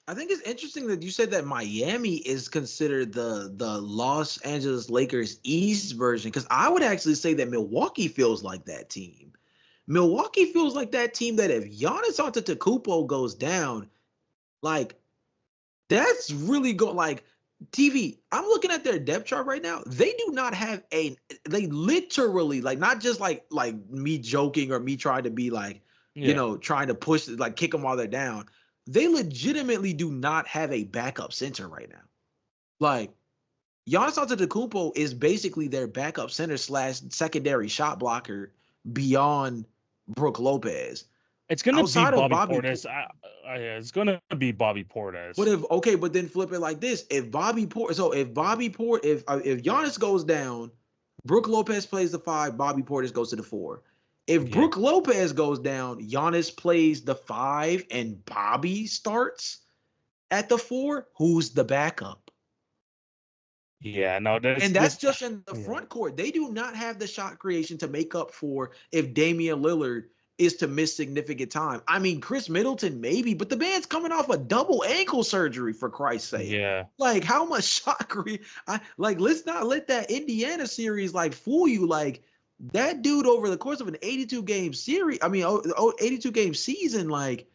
I think it's interesting that you said that Miami is considered the Los Angeles Lakers East version, because I would actually say that Milwaukee feels like that team. Milwaukee feels like that team that if Giannis Antetokounmpo goes down, like that's really go like TV. I'm looking at their depth chart right now. They do not have they literally, like, not just like me joking or me trying to be like, trying to push, like, kick them while they're down. They legitimately do not have a backup center right now. Like, Giannis Antetokounmpo is basically their backup center / secondary shot blocker beyond Brook Lopez. It's gonna be Bobby Portis. It's gonna be Bobby Portis. But then flip it like this: if Giannis goes down, Brook Lopez plays the 5, Bobby Portis goes to the 4. If Brook Lopez goes down, Giannis plays the 5 and Bobby starts at the 4. Who's the backup? Yeah, no, that's just in the front court. They do not have the shot creation to make up for if Damian Lillard is to miss significant time. I mean, Chris Middleton maybe, but the man's coming off a double ankle surgery, for Christ's sake. Yeah. Like, how much shot let's not let that Indiana series like fool you. Like, that dude over the course of an 82 game series, 82 game season, like,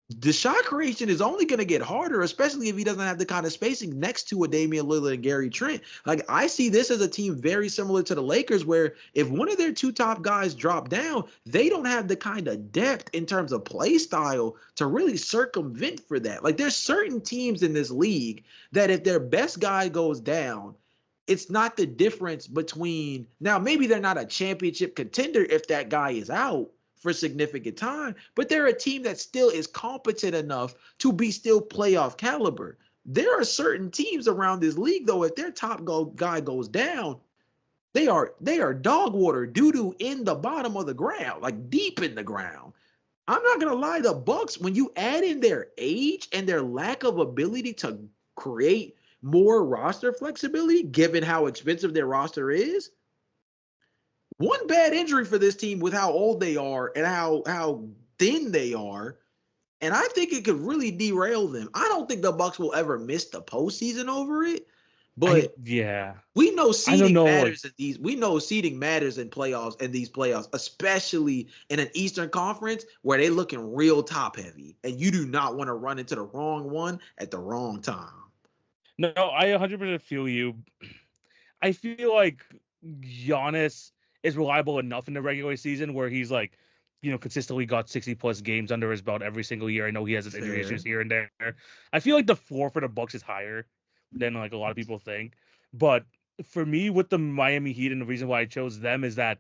the shot creation is only going to get harder, especially if he doesn't have the kind of spacing next to a Damian Lillard and Gary Trent. Like, I see this as a team very similar to the Lakers, where if one of their 2 top guys drop down, they don't have the kind of depth in terms of play style to really circumvent for that. Like, there's certain teams in this league that if their best guy goes down, it's not the difference between, now maybe they're not a championship contender if that guy is out for significant time, but they're a team that still is competent enough to be still playoff caliber. There are certain teams around this league, though, if their top guy goes down, they are dog water, doo-doo in the bottom of the ground, like deep in the ground. I'm not gonna lie, the Bucks, when you add in their age and their lack of ability to create more roster flexibility, given how expensive their roster is, One bad injury for this team with how old they are and how thin they are, and I think it could really derail them. I don't think the Bucks will ever miss the postseason over it, but Yeah. we know I don't seeding know. matters in these. We know seeding matters in playoffs and these playoffs, especially in an Eastern Conference where they're looking real top heavy, and you do not want to run into the wrong one at the wrong time. No, I 100% feel you. I feel like Giannis is reliable enough in the regular season where he's like, consistently got 60 plus games under his belt every single year. I know he has his injury issues Fair. here and there. I feel like the floor for the Bucks is higher than like a lot of people think. But for me, with the Miami Heat, and the reason why I chose them is that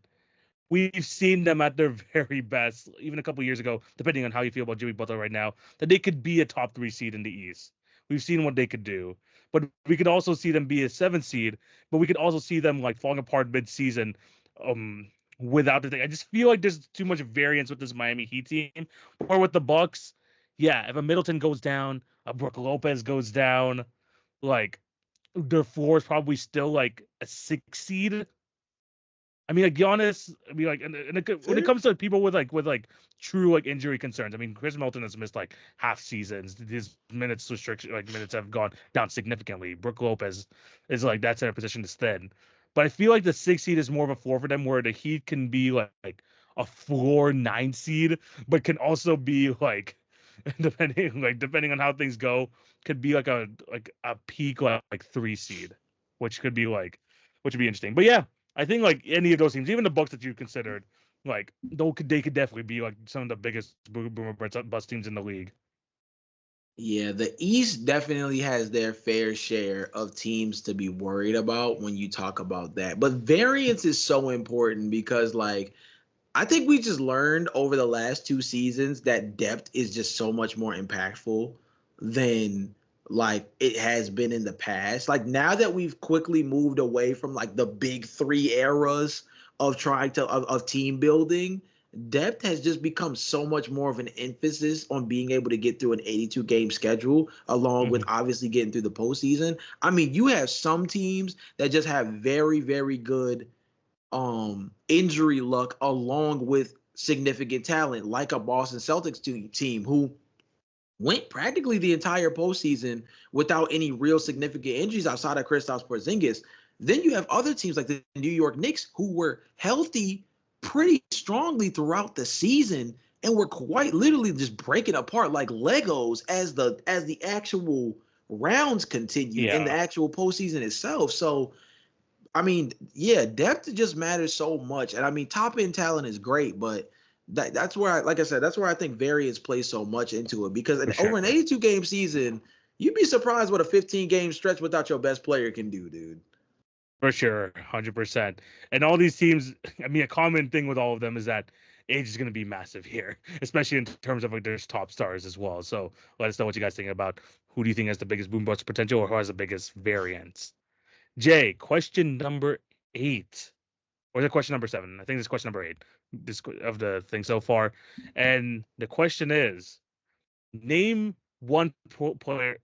we've seen them at their very best, even a couple years ago, depending on how you feel about Jimmy Butler right now, that they could be a top 3 seed in the East. We've seen what they could do, but we could also see them be a 7 seed. But we could also see them like falling apart mid-season, um, without the thing. I just feel like there's too much variance with this Miami Heat team, or with the Bucks. Yeah, if a Middleton goes down, a Brook Lopez goes down, like their floor is probably still like a 6 seed. I mean, like Giannis. I mean, like, when it Fair. comes to people with true like injury concerns, I mean, Chris Middleton has missed like half seasons. His minutes have gone down significantly. Brook Lopez is like that's in a position to thin. But I feel like the 6 seed is more of a floor for them, where the Heat can be like a floor 9 seed, but can also be like depending on how things go, could be like a peak like 3 seed, which could be which would be interesting. But yeah. I think like any of those teams, even the Bucks that you considered, like they could definitely be like some of the biggest boomer bust teams in the league. Yeah, the East definitely has their fair share of teams to be worried about when you talk about that. But variance is so important because, like, I think we just learned over the last 2 seasons that depth is just so much more impactful than like it has been in the past. Like now that we've quickly moved away from like the big three eras of trying to of team building, depth has just become so much more of an emphasis on being able to get through an 82 game schedule, along with Mm-hmm. obviously getting through the postseason. I mean, you have some teams that just have very, very good injury luck along with significant talent, like a Boston Celtics team who went practically the entire postseason without any real significant injuries outside of Kristaps Porzingis. Then you have other teams like the New York Knicks who were healthy pretty strongly throughout the season and were quite literally just breaking apart like Legos as the actual rounds continued in the Yeah, actual postseason itself. So I mean, yeah, depth just matters so much. And I mean, top end talent is great, but that's where like I said, that's where I think variance plays so much into it because for over sure. an 82 game season, you'd be surprised what a 15 game stretch without your best player can do, dude. For sure, 100%. And all these teams, I mean, a common thing with all of them is that age is going to be massive here, especially in terms of like their top stars as well. So let us know what you guys think about who do you think has the biggest boom bust potential or who has the biggest variance. Jay, question number 8. Or is it question number 7? I think it's question number 8 of the thing so far. And the question is, name one role player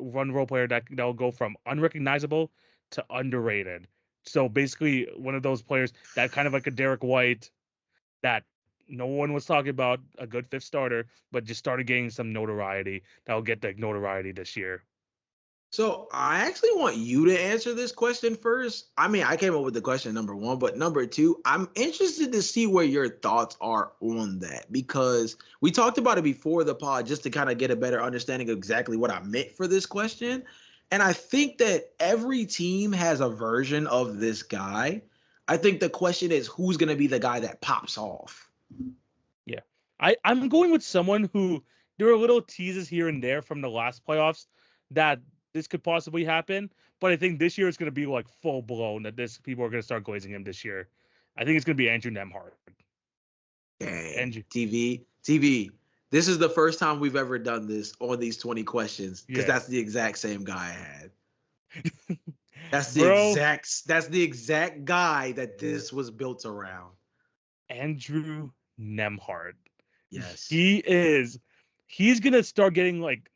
that will go from unrecognizable to underrated. So basically, one of those players that kind of like a Derek White that no one was talking about, a good fifth starter, but just started getting some notoriety. That'll get the notoriety this year. So I actually want you to answer this question first. I mean, I came up with the question number one, but number two, I'm interested to see where your thoughts are on that because we talked about it before the pod just to kind of get a better understanding of exactly what I meant for this question. And I think that every team has a version of this guy. I think the question is who's going to be the guy that pops off. Yeah. I'm going with someone who there are little teases here and there from the last playoffs that this could possibly happen, but I think this year it's going to be like full blown that this people are going to start glazing him this year. I think it's going to be Andrew Nemhart. Dang, Andrew, TV. This is the first time we've ever done this on these 20 questions because yeah, that's the exact same guy I had. bro, That's the exact guy that this was built around. Andrew Nemhart. Yes. He is. He's gonna start getting like.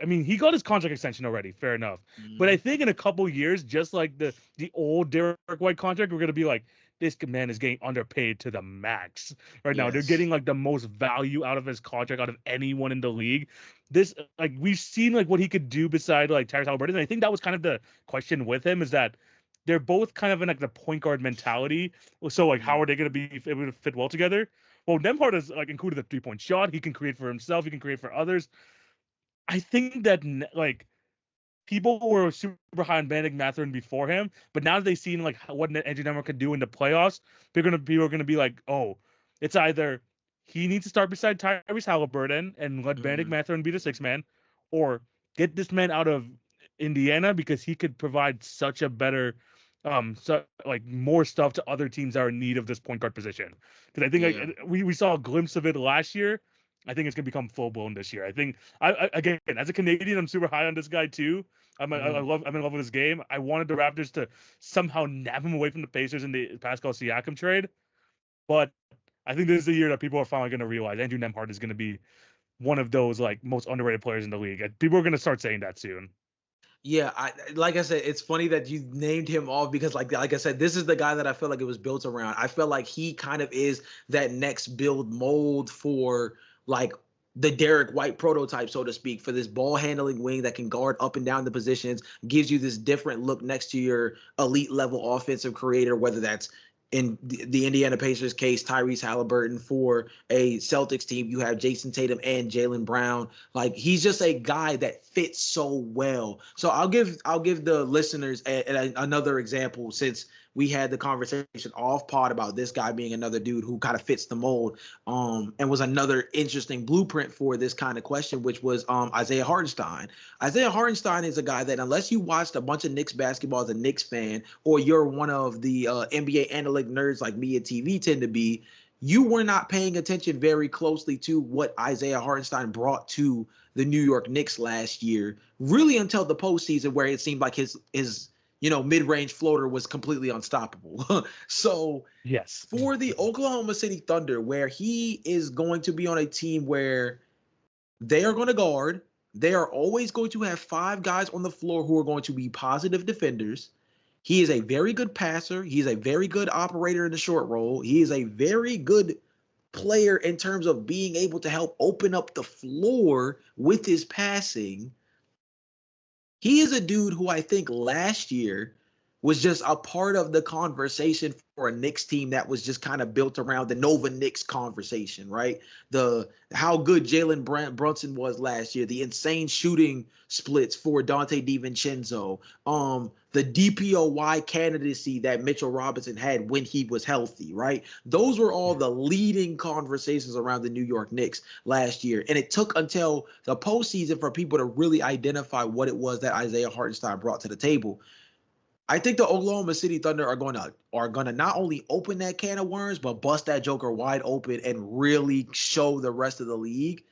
I mean, he got his contract extension already. Fair enough. But I Mhm. think in a couple years, just like the old Derek White contract, we're gonna be like, this man is getting underpaid to the max right now. They're Yes. getting like the most value out of his contract out of anyone in the league. This like we've seen like what he could do beside like Tyrese Halliburton. And I think that was kind of the question with him is that they're both kind of in like the point guard mentality. So like how are they going to be able to fit well together? Well, Nembhard has like included the 3-point shot. He can create for himself. He can create for others. I think that like people were super high on Bandic Mathurin before him, but now that they've seen like what Andrew Nembhard can do in the playoffs, people are gonna be like, oh, it's either he needs to start beside Tyrese Halliburton and let Bandic Mathurin be the 6-man, or get this man out of Indiana because he could provide such a better like more stuff to other teams that are in need of this point guard position. Because I think like we saw a glimpse of it last year. I think it's gonna become full blown this year. I think I again as a Canadian, I'm super high on this guy too. I'm in love with his game. I wanted the Raptors to somehow nab him away from the Pacers in the Pascal Siakam trade, but I think this is the year that people are finally gonna realize Andrew Nembhard is gonna be one of those like most underrated players in the league. People are gonna start saying that soon. Yeah, like I said, it's funny that you named him off because like I said, this is the guy that I feel like it was built around. I feel like he kind of is that next build mold for like the Derek White prototype, so to speak, for this ball handling wing that can guard up and down the positions, gives you this different look next to your elite level offensive creator, whether that's in the Indiana Pacers case, Tyrese Halliburton. For a Celtics team, you have Jason Tatum and Jaylen Brown. Like he's just a guy that fits so well. So I'll give the listeners another example, since we had the conversation off pod about this guy being another dude who kind of fits the mold, and was another interesting blueprint for this kind of question, which was Isaiah Hartenstein. Isaiah Hartenstein is a guy that, unless you watched a bunch of Knicks basketball as a Knicks fan, or you're one of the NBA analytic nerds like me and TV tend to be, you were not paying attention very closely to what Isaiah Hartenstein brought to the New York Knicks last year, really until the postseason, where it seemed like his mid-range floater was completely unstoppable. So yes, for the Oklahoma City Thunder, where he is going to be on a team where they are going to guard, they are always going to have 5 guys on the floor who are going to be positive defenders. He is a very good passer. He's a very good operator in the short roll. He is a very good player in terms of being able to help open up the floor with his passing. He is a dude who I think last year was just a part of the conversation for a Knicks team that was just kind of built around the Nova Knicks conversation, right? The how good Jalen Brunson was last year, the insane shooting splits for Dante DiVincenzo, the DPOY candidacy that Mitchell Robinson had when he was healthy, right? Those were all the leading conversations around the New York Knicks last year. And it took until the postseason for people to really identify what it was that Isaiah Hartenstein brought to the table. I think the Oklahoma City Thunder are gonna not only open that can of worms, but bust that joker wide open and really show the rest of the league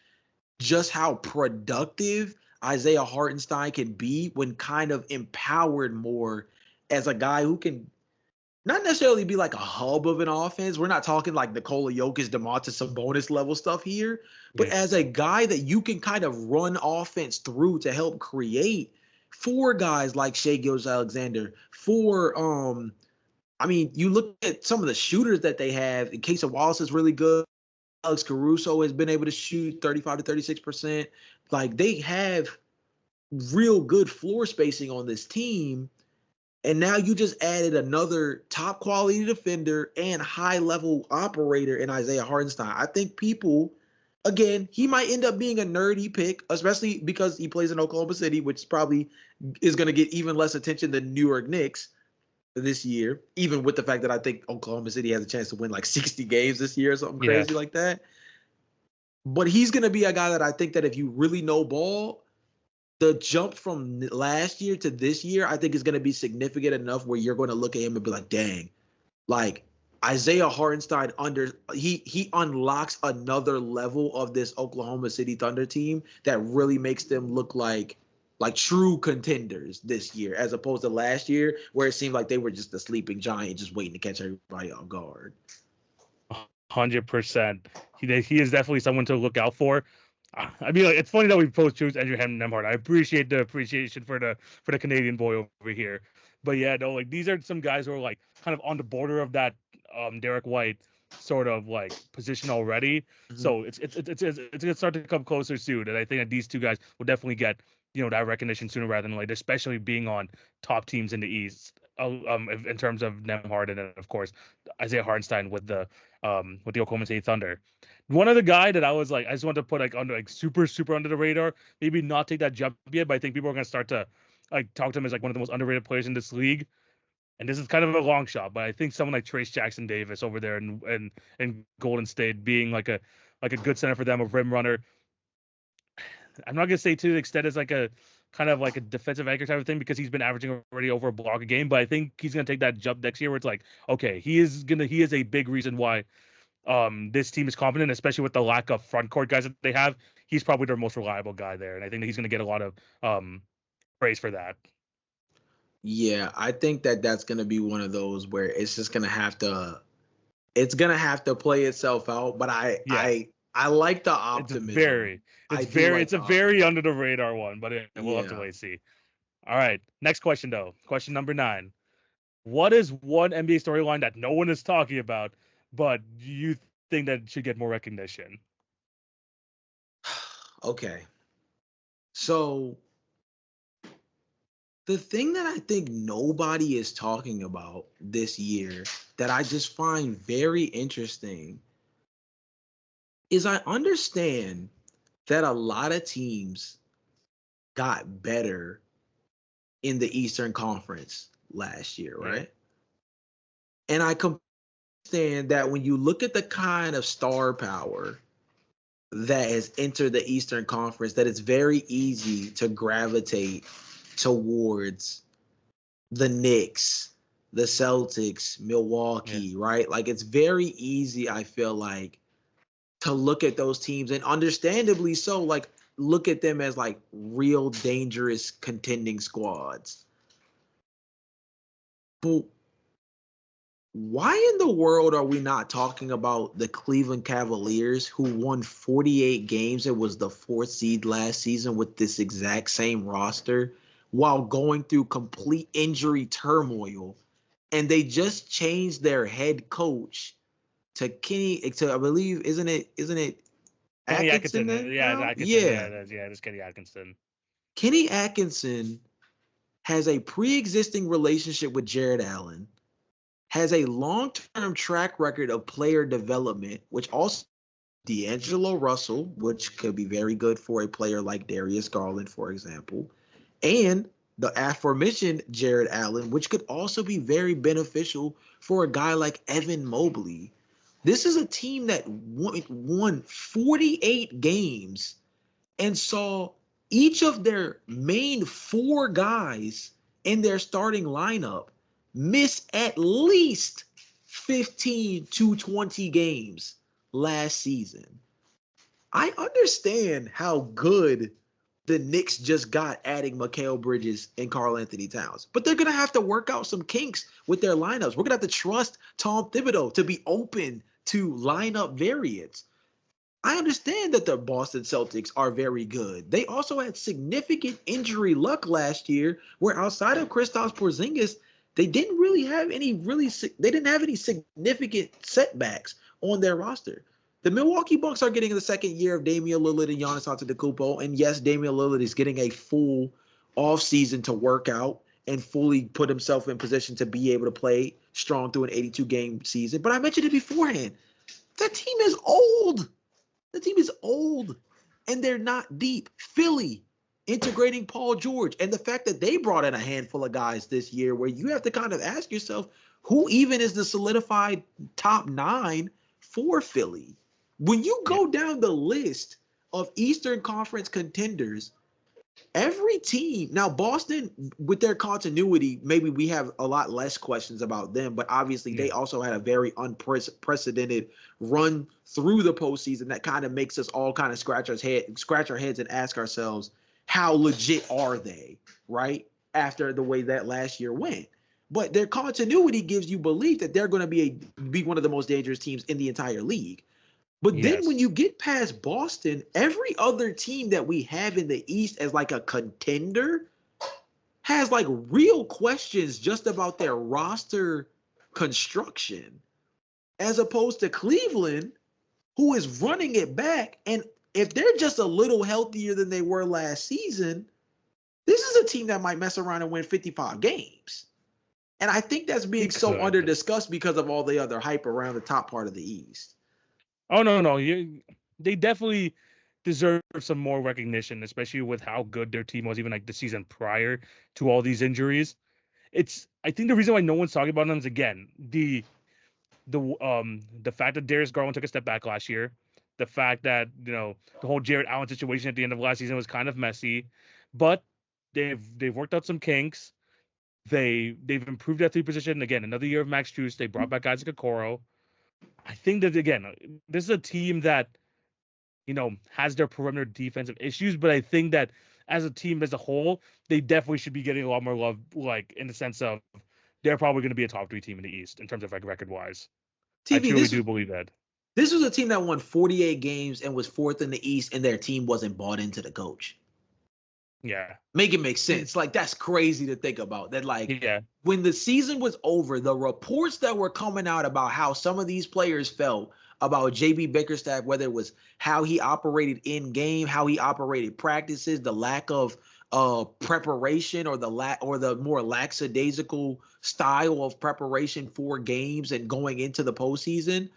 just how productive Isaiah Hartenstein can be when kind of empowered more as a guy who can not necessarily be like a hub of an offense. We're not talking like Nikola Jokic, Domantas Sabonis level stuff here, but as a guy that you can kind of run offense through to help create for guys like Shai Gilgeous-Alexander, you look at some of the shooters that they have. In case of Wallace is really good. Alex Caruso has been able to shoot 35 to 36%. Like they have real good floor spacing on this team. And now you just added another top quality defender and high level operator in Isaiah Hartenstein. I think people, again, he might end up being a nerdy pick, especially because he plays in Oklahoma City, which probably is going to get even less attention than New York Knicks this year, even with the fact that I think Oklahoma City has a chance to win like 60 games this year or something crazy like that. But he's going to be a guy that I think that if you really know ball, the jump from last year to this year, I think is going to be significant enough where you're going to look at him and be like, dang, like Isaiah Hartenstein he unlocks another level of this Oklahoma City Thunder team that really makes them look like true contenders this year, as opposed to last year where it seemed like they were just a sleeping giant just waiting to catch everybody off guard. 100%. He is definitely someone to look out for. I mean, it's funny that we both choose Andrew Nembhard. I appreciate the appreciation for the Canadian boy over here. But yeah, no, like these are some guys who are like kind of on the border of that Derek White sort of like position already. So it's gonna start to come closer soon, and I think that these two guys will definitely get that recognition sooner rather than later, especially being on top teams in the East. In terms of Nemhard and then of course Isaiah Hartenstein with the Oklahoma City Thunder. One other guy that I was like, I just want to put like under like super under the radar, maybe not take that jump yet, but I think people are gonna start to like talk to him as like one of the most underrated players in this league. And this is kind of a long shot, but I think someone like Trace Jackson Davis over there in Golden State being like a good center for them, a rim runner. I'm not gonna say to the extent as like a kind of like a defensive anchor type of thing because he's been averaging already over a block a game, but I think he's gonna take that jump next year where it's like, okay, he is a big reason why this team is confident, especially with the lack of front court guys that they have. He's probably their most reliable guy there, and I think that he's gonna get a lot of praise for that. Yeah, I think that that's going to be one of those where it's just going to have to play itself out, but I like the optimism. It's a very under the radar one, but we'll have to wait and see. All right, next question though. Question number 9. What is one NBA storyline that no one is talking about, but you think that should get more recognition? Okay. So the thing that I think nobody is talking about this year that I just find very interesting is I understand that a lot of teams got better in the Eastern Conference last year, right? Yeah. And I understand that when you look at the kind of star power that has entered the Eastern Conference, that it's very easy to gravitate towards the Knicks, the Celtics, Milwaukee, right? Like it's very easy, I feel like, to look at those teams and understandably so, like look at them as like real dangerous contending squads. But why in the world are we not talking about the Cleveland Cavaliers who won 48 games and was the 4th seed last season with this exact same roster while going through complete injury turmoil, and they just changed their head coach to I believe, isn't it Kenny Atkinson? Yeah, it's Kenny Atkinson. Kenny Atkinson has a pre-existing relationship with Jared Allen, has a long-term track record of player development, which also D'Angelo Russell, which could be very good for a player like Darius Garland, for example, and the aforementioned Jared Allen, which could also be very beneficial for a guy like Evan Mobley. This is a team that won 48 games and saw each of their main 4 guys in their starting lineup miss at least 15 to 20 games last season. I understand how good the Knicks just got adding Mikal Bridges and Karl Anthony Towns, but they're going to have to work out some kinks with their lineups. We're going to have to trust Tom Thibodeau to be open to lineup variants. I understand that the Boston Celtics are very good. They also had significant injury luck last year where outside of Kristaps Porzingis, they didn't have any significant setbacks on their roster. The Milwaukee Bucks are getting the second year of Damian Lillard and Giannis Antetokounmpo, and yes, Damian Lillard is getting a full offseason to work out and fully put himself in position to be able to play strong through an 82-game season. But I mentioned it beforehand. That team is old. The team is old, and they're not deep. Philly integrating Paul George, and the fact that they brought in a handful of guys this year where you have to kind of ask yourself, who even is the solidified top 9 for Philly? When you go down the list of Eastern Conference contenders, every team, now Boston, with their continuity, maybe we have a lot less questions about them, but obviously they also had a very unprecedented run through the postseason that kind of makes us all kind of scratch our heads and ask ourselves, how legit are they, right? After the way that last year went. But their continuity gives you belief that they're going to be one of the most dangerous teams in the entire league. But then when you get past Boston, every other team that we have in the East as like a contender has like real questions just about their roster construction. as opposed to Cleveland, who is running it back. And if they're just a little healthier than they were last season, this is a team that might mess around and win 55 games. And I think that's being so under discussed because of all the other hype around the top part of the East. Oh, no. They definitely deserve some more recognition, especially with how good their team was even like the season prior to all these injuries. I think the reason why no one's talking about them is, again, the fact that Darius Garland took a step back last year, the fact that, the whole Jared Allen situation at the end of last season was kind of messy, but they've worked out some kinks. They've improved that 3 position. Again, another year of Max Strus. They brought back Isaac Okoro. I think that, again, this is a team that, has their perimeter defensive issues, but I think that as a team as a whole, they definitely should be getting a lot more love, like in the sense of they're probably going to be a top 3 team in the East in terms of like record wise. I truly do believe that. This was a team that won 48 games and was 4th in the East, and their team wasn't bought into the coach. Yeah. Make it make sense. Like, that's crazy to think about. That, like, when the season was over, the reports that were coming out about how some of these players felt about J.B. Bickerstaff, whether it was how he operated in game, how he operated practices, the lack of preparation, or the more lackadaisical style of preparation for games and going into the postseason.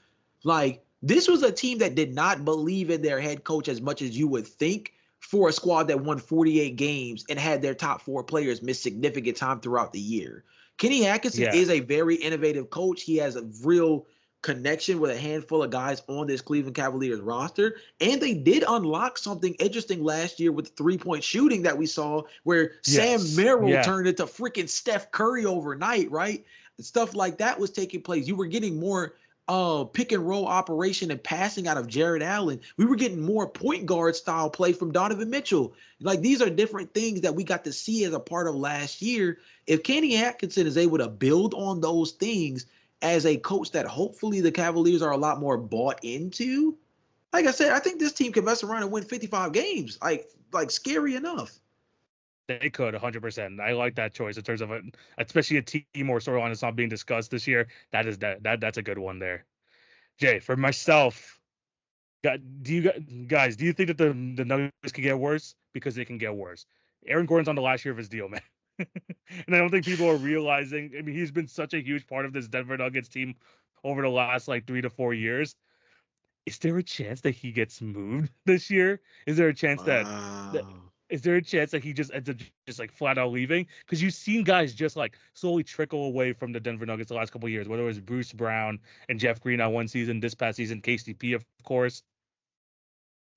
Like, this was a team that did not believe in their head coach as much as you would think for a squad that won 48 games and had their top 4 players miss significant time throughout the year. Kenny Atkinson is a very innovative coach. He has a real connection with a handful of guys on this Cleveland Cavaliers roster. And they did unlock something interesting last year with 3-point shooting that we saw, where Sam Merrill turned into freaking Steph Curry overnight, right? Stuff like that was taking place. You were getting more pick and roll operation and passing out of Jared Allen. We were getting more point guard style play from Donovan Mitchell. Like, these are different things that we got to see as a part of last year. If Kenny Atkinson is able to build on those things as a coach that hopefully the Cavaliers are a lot more bought into, like I said, I think this team can mess around and win 55 games. Like scary enough. They could 100%. I like that choice in terms of especially a team or storyline that's not being discussed this year. That's a good one there. Jay, for myself, do you think that the Nuggets can get worse? Because they can get worse. Aaron Gordon's on the last year of his deal, man. And I don't think people are realizing. I mean, he's been such a huge part of this Denver Nuggets team over the last 3 to 4 years. Is there a chance that he gets moved this year? Is there a chance that is there a chance that he just ends up just flat out leaving? Because you've seen guys just slowly trickle away from the Denver Nuggets the last couple of years, whether it was Bruce Brown and Jeff Green on one season, this past season, KCP, of course.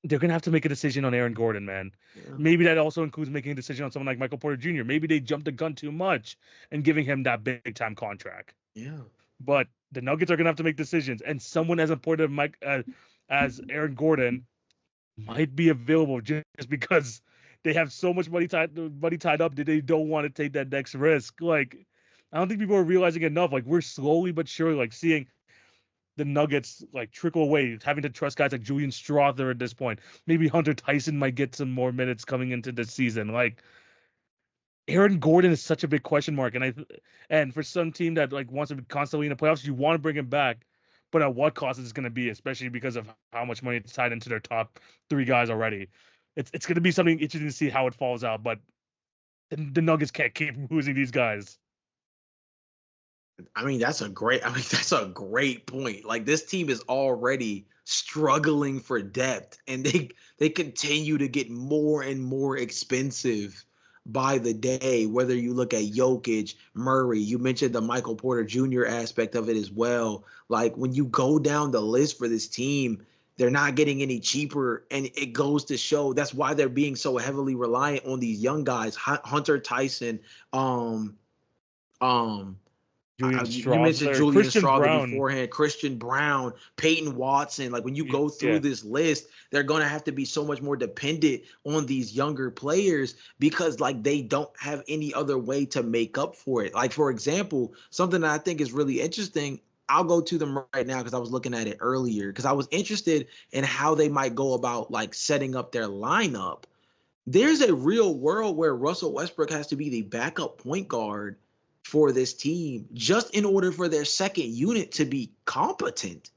They're going to have to make a decision on Aaron Gordon, man. Yeah. Maybe that also includes making a decision on someone like Michael Porter Jr. Maybe they jumped the gun too much and giving him that big-time contract. Yeah. But the Nuggets are going to have to make decisions, and someone as important as Aaron Gordon might be available just because they have so much money tied up that they don't want to take that next risk. I don't think people are realizing enough. We're slowly but surely seeing the Nuggets trickle away, having to trust guys like Julian Strawther at this point. Maybe Hunter Tyson might get some more minutes coming into this season. Aaron Gordon is such a big question mark, and for some team that wants to be constantly in the playoffs, you want to bring him back, but at what cost is it going to be, especially because of how much money is tied into their top 3 guys already. It's going to be something interesting to see how it falls out, but the Nuggets can't keep losing these guys. I mean, that's a great point. This team is already struggling for depth, and they continue to get more and more expensive by the day, whether you look at Jokic, Murray, you mentioned the Michael Porter Jr. aspect of it as well. When you go down the list for this team, they're not getting any cheaper, and it goes to show that's why they're being so heavily reliant on these young guys, Hunter Tyson, you mentioned Julian Strawther beforehand, Christian Brown, Peyton Watson. When you go through this list, they're going to have to be so much more dependent on these younger players because they don't have any other way to make up for it. For example, something that I think is really interesting, I'll go to them right now because I was looking at it earlier because I was interested in how they might go about setting up their lineup. There's a real world where Russell Westbrook has to be the backup point guard for this team just in order for their second unit to be competent.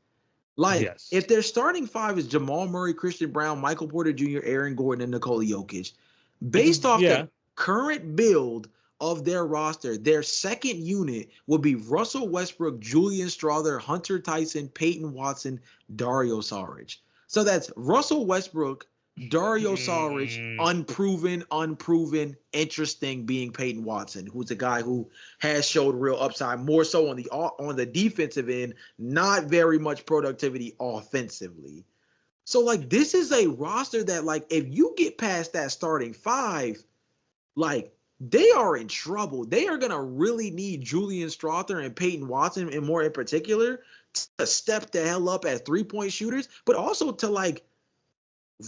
Like, Yes. if their starting five is Jamal Murray, Christian Brown, Michael Porter Jr., Aaron Gordon, and Nikola Jokic, based off the current build of their roster, their second unit would be Russell Westbrook, Julian Strawther, Hunter Tyson, Peyton Watson, Dario Saric. So that's Russell Westbrook, Dario Saric, unproven, interesting, being Peyton Watson, who's a guy who has showed real upside, more so on the defensive end, not very much productivity offensively. So, like, this is a roster that, like, if you get past that starting five, like, they are in trouble. They are going to really need Julian Strawther and Peyton Watson, and more in particular, to step the hell up as three-point shooters, but also to, like,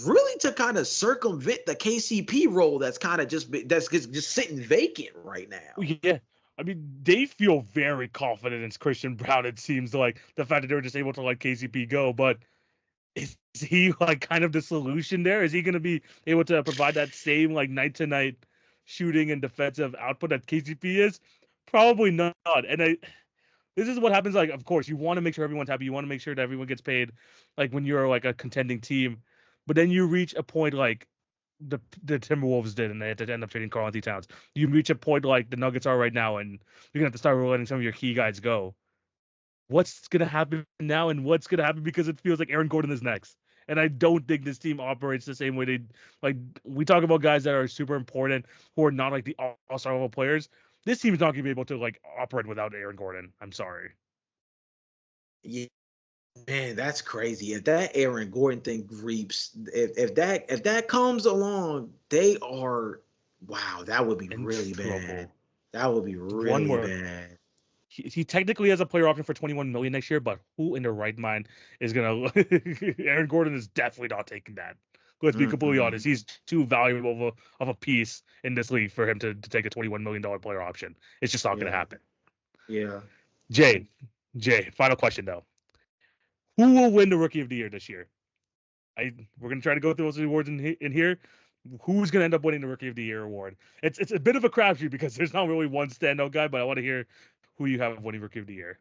really to kind of circumvent the KCP role that's kind of just sitting vacant right now. Yeah. I mean, they feel very confident in Christian Brown, it seems like, the fact that they were just able to let KCP go. But is he, like, kind of the solution there? Is he going to be able to provide that same, like, night-to-night shooting and defensive output that KCP is? Probably not. And this is what happens. Like, of course, you want to make sure everyone's happy. You want to make sure that everyone gets paid, like, when you're, like, a contending team. But then you reach a point like the Timberwolves did, and they had to end up trading Karl-Anthony Towns. You reach a point like the Nuggets are right now, and you're going to have to start letting some of your key guys go. What's going to happen now, and what's going to happen, because it feels like Aaron Gordon is next. And I don't think this team operates the same way they, like, we talk about guys that are super important who are not like the all-star level players. This team's not going to be able to, like, operate without Aaron Gordon. I'm sorry. Yeah. Man, that's crazy. If that Aaron Gordon thing reaps, if that comes along, they are, wow, that would be really bad. That would be really bad. He technically has a player option for $21 million next year, but who in their right mind is gonna? Aaron Gordon is definitely not taking that. Let's be completely honest. He's too valuable of a piece in this league for him to take a $21 million player option. It's just not gonna happen. Yeah. Jay, final question though. Who will win the Rookie of the Year this year? We're gonna try to go through those awards in here. Who's gonna end up winning the Rookie of the Year award? It's a bit of a crapshoot because there's not really one standout guy, but I want to hear who you have winning Rookie of the Year.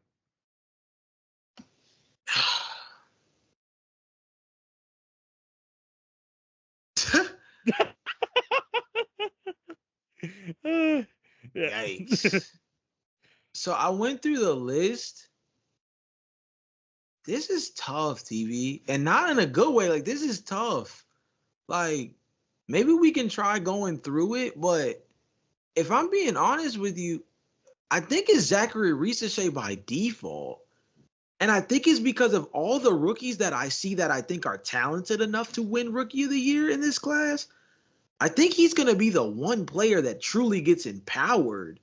Yikes. So I went through the list. This is tough, TV, and not in a good way. Like, this is tough. Like, maybe we can try going through it, but if I'm being honest with you, I think it's Zachary Risacher by default. And I think it's because of all the rookies that I see that I think are talented enough to win Rookie of the Year in this class. I think he's going to be the one player that truly gets empowered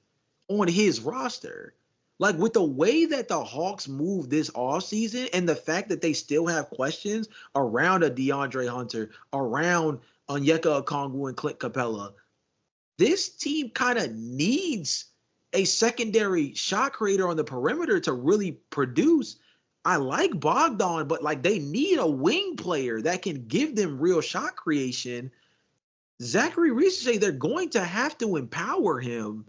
on his roster. Like, with the way that the Hawks move this offseason and the fact that they still have questions around a DeAndre Hunter, around Onyeka Okongwu and Clint Capella, this team kind of needs a secondary shot creator on the perimeter to really produce. I like Bogdan, but, like, they need a wing player that can give them real shot creation. Zachary Risacher, they're going to have to empower him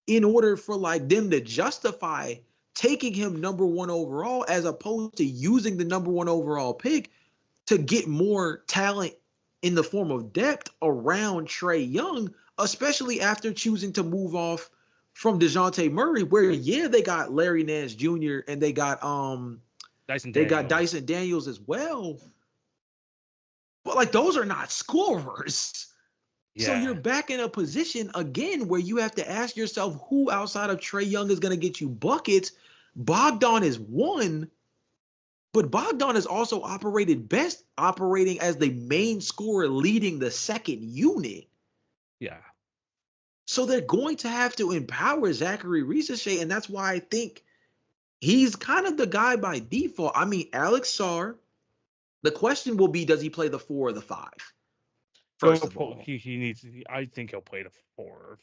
in order for, like, them to justify taking him number one overall, as opposed to using the number one overall pick to get more talent in the form of depth around Trae Young, especially after choosing to move off from DeJounte Murray, where, they got Larry Nance Jr. and they got Dyson Daniels as well. But, like, those are not scorers. Yeah. So you're back in a position again where you have to ask yourself, who outside of Trae Young is going to get you buckets? Bogdan is one, but Bogdan is also operating as the main scorer leading the second unit. Yeah. So they're going to have to empower Zachary Risacher, and that's why I think he's kind of the guy by default. I mean, Alex Sarr, the question will be, does he play the 4 or the 5? First of all, he needs. I think he'll play the 4,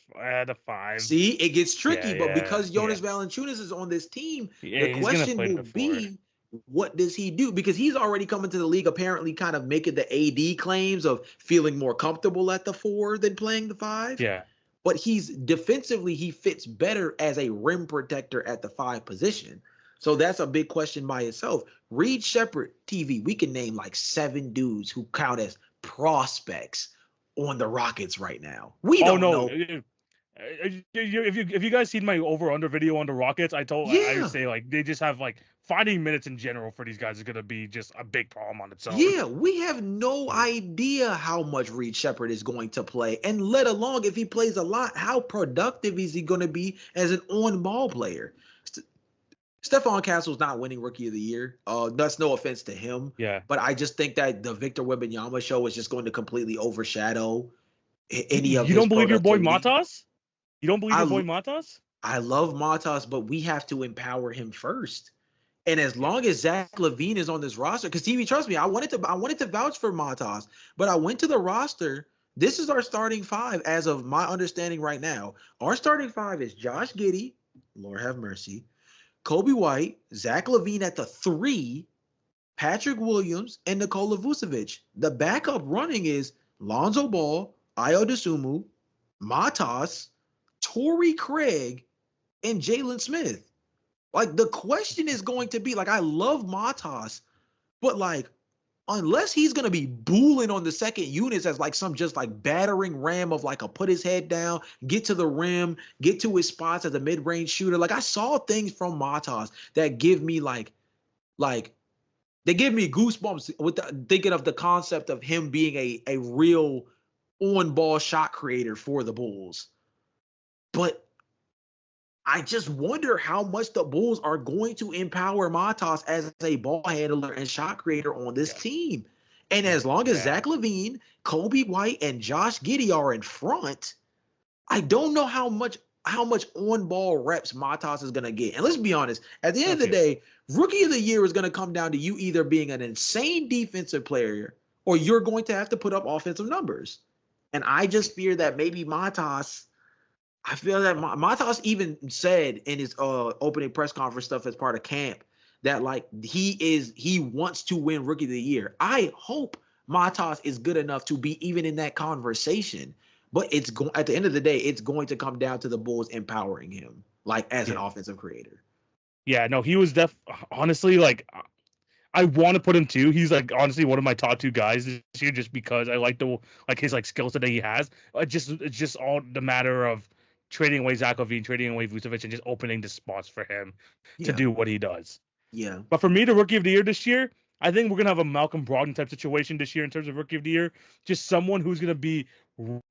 the 5. See, it gets tricky, but because Jonas Valanciunas is on this team, the question will be, what does he do? Because he's already coming to the league apparently kind of making the AD claims of feeling more comfortable at the 4 than playing the 5. Yeah. but he's defensively, he fits better as a rim protector at the 5 position. So that's a big question by itself. Reed Shepherd, TV, we can name like 7 dudes who count as prospects on the Rockets right now. We don't know. If you guys seen my over under video on the Rockets, I say like they just have like finding minutes in general for these guys is gonna be just a big problem on its own. Yeah, we have no idea how much Reed Shepherd is going to play, and let alone if he plays a lot, how productive is he going to be as an on-ball player? Stephon Castle's not winning Rookie of the Year. That's no offense to him. Yeah. But I just think that the Victor Wembanyama show is just going to completely overshadow any of his You don't believe your boy productivity. Matas? You don't believe your boy Matas? I love Matas, but we have to empower him first. And as long as Zach LaVine is on this roster, because TV, trust me, I wanted to vouch for Matas, but I went to the roster. This is our starting 5 as of my understanding right now. Our starting 5 is Josh Giddey, Lord have mercy, Kobe White, Zach LaVine at the 3, Patrick Williams, and Nikola Vucevic. The backup running is Lonzo Ball, Ayo Dosunmu, Matas, Torrey Craig, and Jalen Smith. Like, the question is going to be, like, I love Matas, but, like, unless he's going to be booling on the second units as, like, some just, like, battering ram of, like, a put his head down, get to the rim, get to his spots as a mid-range shooter. Like, I saw things from Matas that give me, like, they give me goosebumps with thinking of the concept of him being a real on-ball shot creator for the Bulls. But I just wonder how much the Bulls are going to empower Matas as a ball handler and shot creator on this team. And as long as Zach LaVine, Kobe White, and Josh Giddey are in front, I don't know how much on-ball reps Matas is going to get. And let's be honest, at the end of the day, Rookie of the Year is going to come down to you either being an insane defensive player or you're going to have to put up offensive numbers. And I just fear that maybe Matas – I feel that Matas even said in his opening press conference stuff as part of camp that, like, he wants to win Rookie of the Year. I hope Matas is good enough to be even in that conversation. But at the end of the day, it's going to come down to the Bulls empowering him, like, as an offensive creator. Yeah, no, he was honestly, like, I want to put him too. He's, like, honestly one of my top 2 guys this year just because I like his, like, skill set that he has. It's just all the matter of trading away Zach LaVine, trading away Vucevic, and just opening the spots for him to do what he does. Yeah. But for me, the Rookie of the Year this year, I think we're going to have a Malcolm Brogdon type situation this year in terms of Rookie of the Year. Just someone who's going to be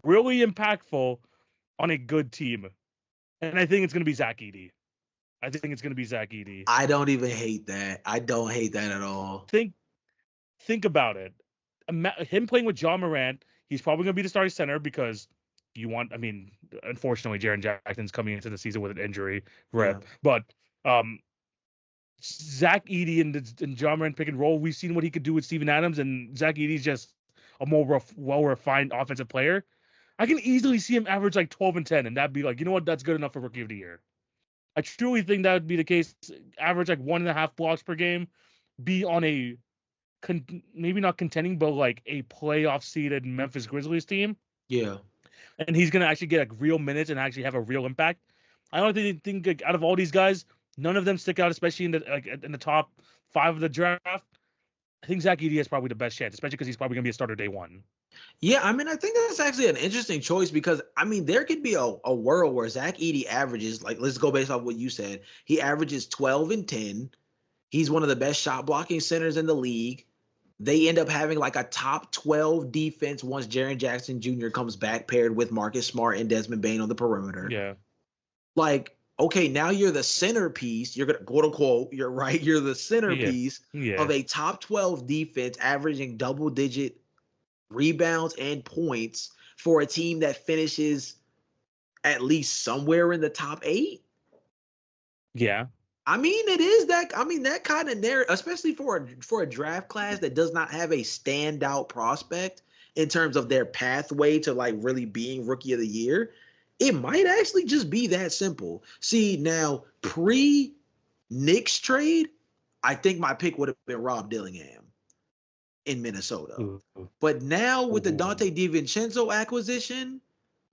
really impactful on a good team. And I think it's going to be Zach Edey. I don't even hate that. I don't hate that at all. Think about it. Him playing with John Morant, he's probably going to be the starting center because unfortunately, Jaren Jackson's coming into the season with an injury rep. Yeah. But Zach Edey and John Morant pick and roll, we've seen what he could do with Steven Adams, and Zach Edey's just a more well-refined offensive player. I can easily see him average like 12 and 10, and that'd be like, you know what, that's good enough for Rookie of the Year. I truly think that would be the case. Average like 1.5 blocks per game, be on a maybe not contending, but like a playoff seeded Memphis Grizzlies team. Yeah. And he's going to actually get like real minutes and actually have a real impact. I don't think like, out of all these guys, none of them stick out, especially in the top 5 of the draft. I think Zach Edey has probably the best chance, especially because he's probably going to be a starter day 1. Yeah, I think that's actually an interesting choice because, there could be a world where Zach Edey averages, like, let's go based off what you said. He averages 12 and 10. He's one of the best shot blocking centers in the league. They end up having like a top 12 defense once Jaren Jackson Jr. comes back, paired with Marcus Smart and Desmond Bane on the perimeter. Yeah. Like, okay, now you're the centerpiece. You're going to, quote unquote, you're right. You're the centerpiece of a top 12 defense averaging double-digit rebounds and points for a team that finishes at least somewhere in the top 8. Yeah. It is that. That kind of narrative, especially for a draft class that does not have a standout prospect in terms of their pathway to like really being Rookie of the Year. It might actually just be that simple. See, now pre-Knicks trade, I think my pick would have been Rob Dillingham in Minnesota. But now with the Dante DiVincenzo acquisition,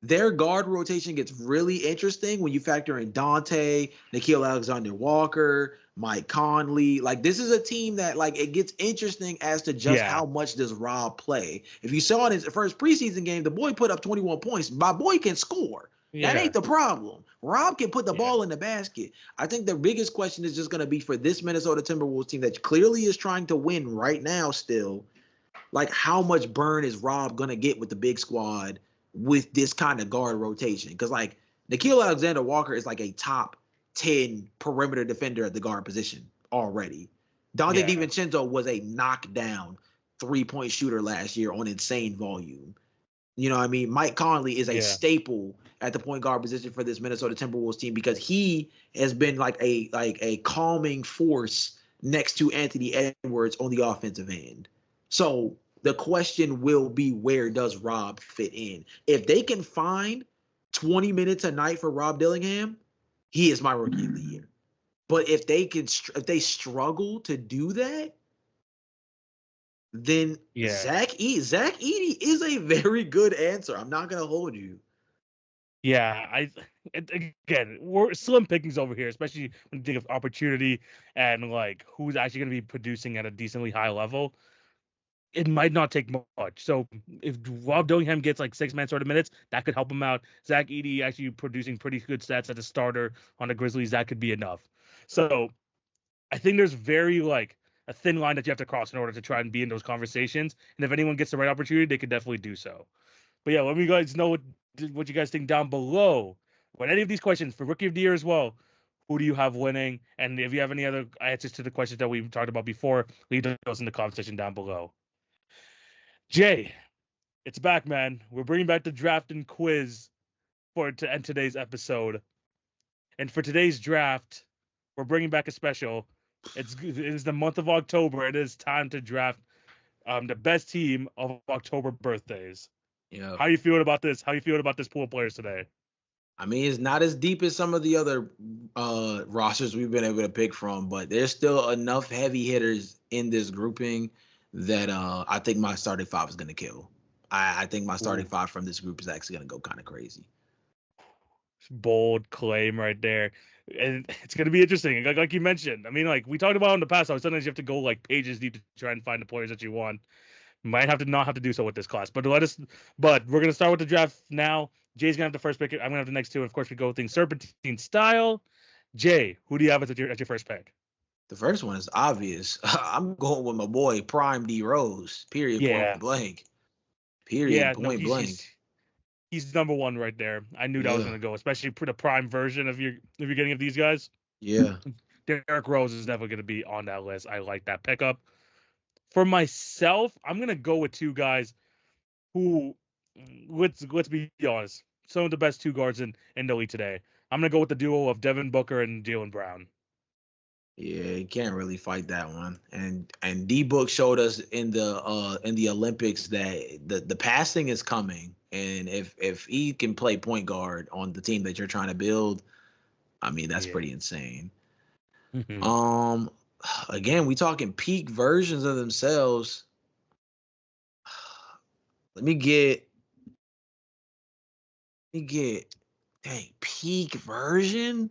their guard rotation gets really interesting when you factor in Dante, Nickeil Alexander-Walker, Mike Conley. Like, this is a team that, like, it gets interesting as to just how much does Rob play. If you saw in his first preseason game, the boy put up 21 points. My boy can score. That ain't the problem. Rob can put the ball in the basket. I think the biggest question is just going to be for this Minnesota Timberwolves team that clearly is trying to win right now still. Like, how much burn is Rob going to get with the big squad with this kind of guard rotation? Because, like, Nickeil Alexander-Walker is like a top 10 perimeter defender at the guard position already. Dante DiVincenzo was a knockdown three-point shooter last year on insane volume. You know what I mean? Mike Conley is a staple at the point guard position for this Minnesota Timberwolves team because he has been like a calming force next to Anthony Edwards on the offensive end. So the question will be, where does Rob fit in? If they can find 20 minutes a night for Rob Dillingham, he is my rookie of the year. But if they struggle to do that, then Zach Edey is a very good answer. I'm not gonna hold you. Yeah, again, we're slim pickings over here, especially when you think of opportunity and like who's actually going to be producing at a decently high level. It might not take much. So if Rob Dillingham gets like 6-man sort of minutes, that could help him out. Zach Edey actually producing pretty good stats as a starter on the Grizzlies, that could be enough. So I think there's very like a thin line that you have to cross in order to try and be in those conversations. And if anyone gets the right opportunity, they could definitely do so. But yeah, let me guys know what you guys think down below. With any of these questions for Rookie of the Year as well, who do you have winning? And if you have any other answers to the questions that we've talked about before, leave those in the comment section down below. Jay, it's back, man. We're bringing back the draft and quiz to end today's episode. And for today's draft, we're bringing back a special. It is the month of October. It is time to draft the best team of October birthdays. Yeah. How are you feeling about this? How are you feeling about this pool of players today? I mean, it's not as deep as some of the other rosters we've been able to pick from, but there's still enough heavy hitters in this grouping that I think my starting five is going to kill. I think my starting five from this group is actually going to go kind of crazy. Bold claim right there. And it's going to be interesting. Like you mentioned, I mean, like we talked about in the past, how sometimes you have to go like pages deep to try and find the players that you want. Might have to not have to do so with this class, but we're gonna start with the draft now. Jay's gonna have the first pick. I'm gonna have the next two, and of course we go with things serpentine style. Jay, who do you have as your first pick? The first one is obvious. I'm going with my boy Prime D Rose. Period. Point blank. Period. Point blank. He's number one right there. I knew that was gonna go, especially for the prime version of your getting of these guys. Yeah. Derrick Rose is definitely gonna be on that list. I like that pickup. For myself, I'm going to go with two guys who, let's be honest, some of the best two guards in the league today. I'm going to go with the duo of Devin Booker and Jaylen Brown. Yeah, you can't really fight that one. And D Book showed us in the Olympics that the passing is coming. And if he can play point guard on the team that you're trying to build, I mean, that's pretty insane. Mm-hmm. Again, we talking peak versions of themselves. Let me get peak version.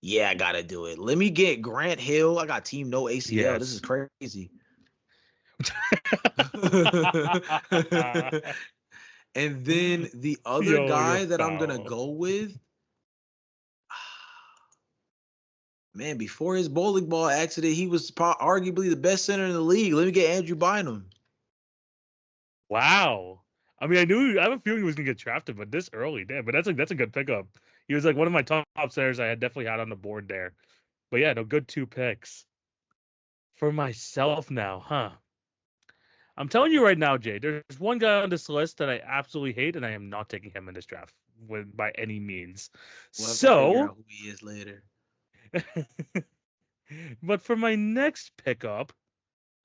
Yeah, I gotta do it. Let me get Grant Hill. I got team no ACL. Yes. This is crazy. And then the other guy that I'm gonna go with, man, before his bowling ball accident, he was arguably the best center in the league. Let me get Andrew Bynum. Wow. I mean, I have a feeling he was gonna get drafted, but this early, damn. But that's a good pickup. He was like one of my top centers I had definitely had on the board there. But yeah, no, good two picks. For myself now, huh? I'm telling you right now, Jay, there's one guy on this list that I absolutely hate, and I am not taking him in this draft by any means. We'll have to figure out who he is later. But for my next pickup,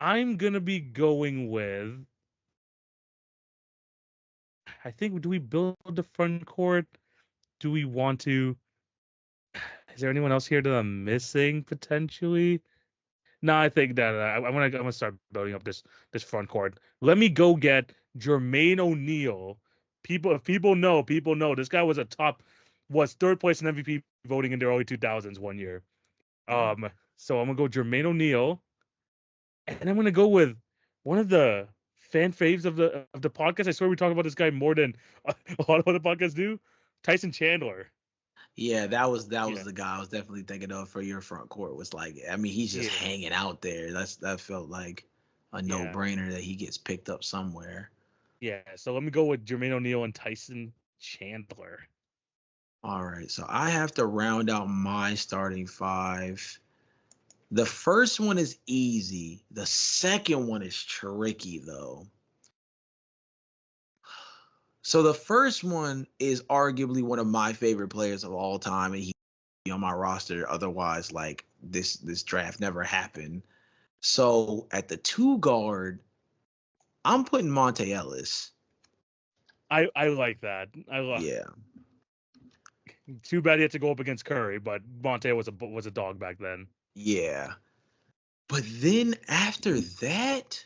I'm gonna be going with. I think, do we build the front court? Do we want to? Is there anyone else here that I'm missing potentially? No, I think that I'm gonna start building up this front court. Let me go get Jermaine O'Neal, if people know. This guy was third place in MVP voting in the early 2000s one year. So I'm gonna go Jermaine O'Neal, and I'm gonna go with one of the fan faves of the podcast. I swear we talk about this guy more than a lot of other podcasts do. Tyson Chandler. Yeah, that was the guy I was definitely thinking of for your front court. Was like, I mean, he's just hanging out there. That felt like a no-brainer that he gets picked up somewhere. Yeah, so let me go with Jermaine O'Neal and Tyson Chandler. All right, so I have to round out my starting five. The first one is easy. The second one is tricky, though. So the first one is arguably one of my favorite players of all time, and he on my roster. Otherwise, like this draft never happened. So at the 2 guard, I'm putting Monte Ellis. I like that. Yeah. Too bad he had to go up against Curry, but Monte was a dog back then. Yeah. But then after that,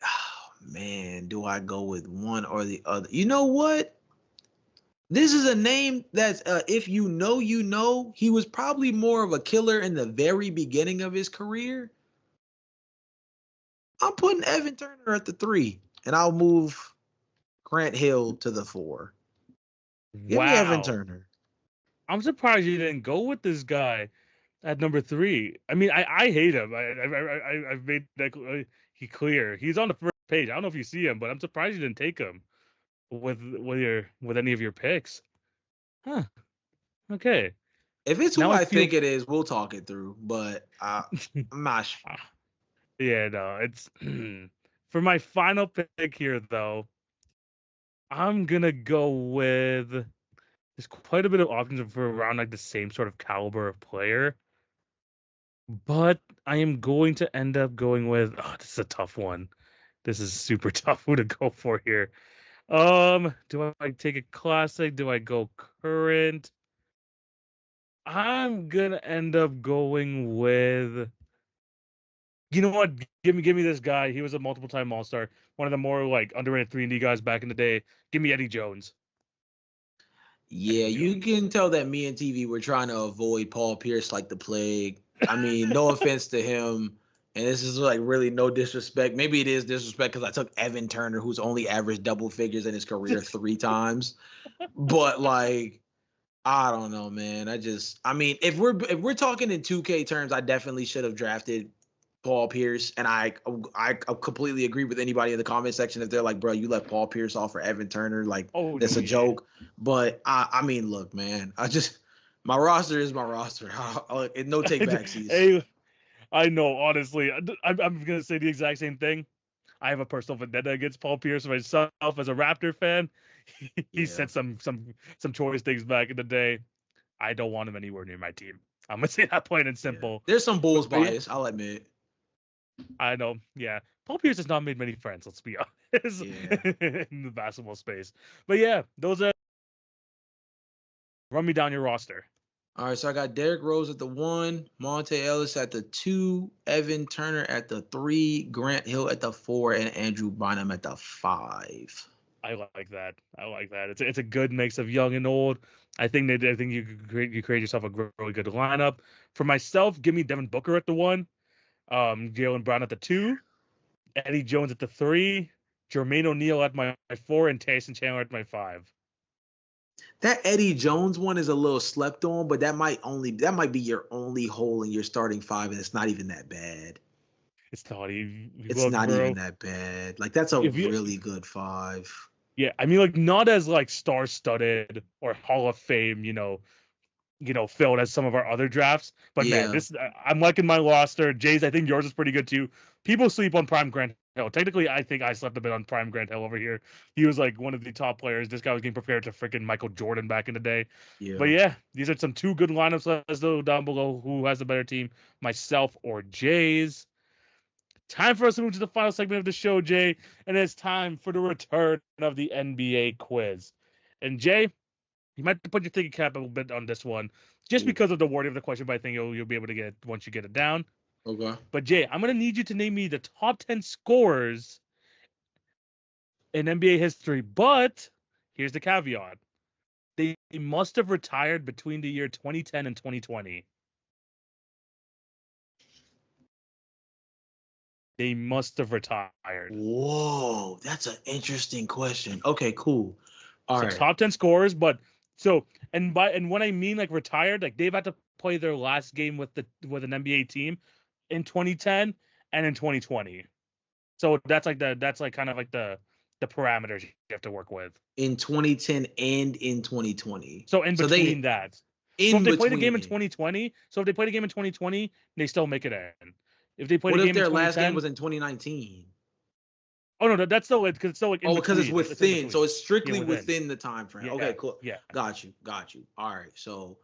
oh man, do I go with one or the other? You know what? This is a name that's, if you know, he was probably more of a killer in the very beginning of his career. I'm putting Evan Turner at the 3, and I'll move Grant Hill to the 4. Give me Evan Turner. I'm surprised you didn't go with this guy at number 3. I mean, I hate him. I've made that clear. He's on the first page. I don't know if you see him, but I'm surprised you didn't take him with any of your picks. Huh. Okay. If it's who I think it is, we'll talk it through. But I'm not sure. Yeah, no, it's for my final pick here, though. I'm gonna go with. There's quite a bit of options for around like the same sort of caliber of player, but I am going to end up going with. Oh, this is a tough one. This is super tough who to go for here. Do I take a classic? Do I go current? I'm gonna end up going with. You know what? Give me this guy. He was a multiple-time All-Star, one of the more like underrated 3-and-D guys back in the day. Give me Eddie Jones. Yeah, you can tell that me and TV were trying to avoid Paul Pierce like the plague. I mean, no offense to him, and this is like really no disrespect. Maybe it is disrespect because I took Evan Turner, who's only averaged double figures in his career 3 times. But like, I don't know, man. I mean, if we're talking in 2K terms, I definitely should have drafted Paul Pierce, and I completely agree with anybody in the comment section if they're like, bro, you left Paul Pierce off for Evan Turner, like that's a joke. But I mean, look, man, my roster is my roster. No take backsies. Hey, I know, honestly, I'm gonna say the exact same thing. I have a personal vendetta against Paul Pierce myself as a Raptor fan. He said some choice things back in the day. I don't want him anywhere near my team. I'm gonna say that plain and simple. Yeah. There's some Bulls bias, I'll admit. I know, yeah. Paul Pierce has not made many friends, let's be honest, in the basketball space. But yeah, those are. Run me down your roster. All right, so I got Derrick Rose at the 1, Monte Ellis at the 2, Evan Turner at the 3, Grant Hill at the 4, and Andrew Bynum at the 5. I like that. It's a good mix of young and old. I think you create yourself a really good lineup. For myself, give me Devin Booker at the 1, Jaylen Brown at the 2, Eddie Jones at the 3, Jermaine O'Neal at my 4, and Tyson Chandler at my 5. That Eddie Jones one is a little slept on, but that might be your only hole in your starting 5, and it's not even that bad. It's not even. Even that bad. Like that's a really good 5. Yeah, I mean, like not as like star-studded or Hall of Fame, filled as some of our other drafts. But man, I'm liking my roster. Jay's, I think yours is pretty good too. People sleep on Prime Grant Hill. Technically, I think I slept a bit on Prime Grant Hill over here. He was like one of the top players. This guy was getting prepared to freaking Michael Jordan back in the day. Yeah. But yeah, these are some 2 good lineups. Let us know down below who has the better team, myself or Jay's. Time for us to move to the final segment of the show, Jay, and it's time for the return of the NBA quiz. And Jay, you might put your thinking cap a little bit on this one, just because of the wording of the question, but I think you'll be able to get it once you get it down. Okay. But Jay, I'm gonna need you to name me the top 10 scorers in NBA history. But here's the caveat: they must have retired between the year 2010 and 2020. They must have retired. Whoa, that's an interesting question. Okay, cool. All So right. top 10 scorers, but and when I mean like retired, like they've had to play their last game with an NBA team in 2010 and in 2020. So that's kind of like the parameters you have to work with. In 2010 and in 2020. So in between that. So if in they played a game in between. 2020, they still make it in. If they played What a if game in their last 2010, game was in 2019? oh no, that's still because it's still like in Oh, because it's between. It's in within. So between. it's strictly Yeah, within the time frame. Yeah, Okay, cool. yeah. Got you. All right. So,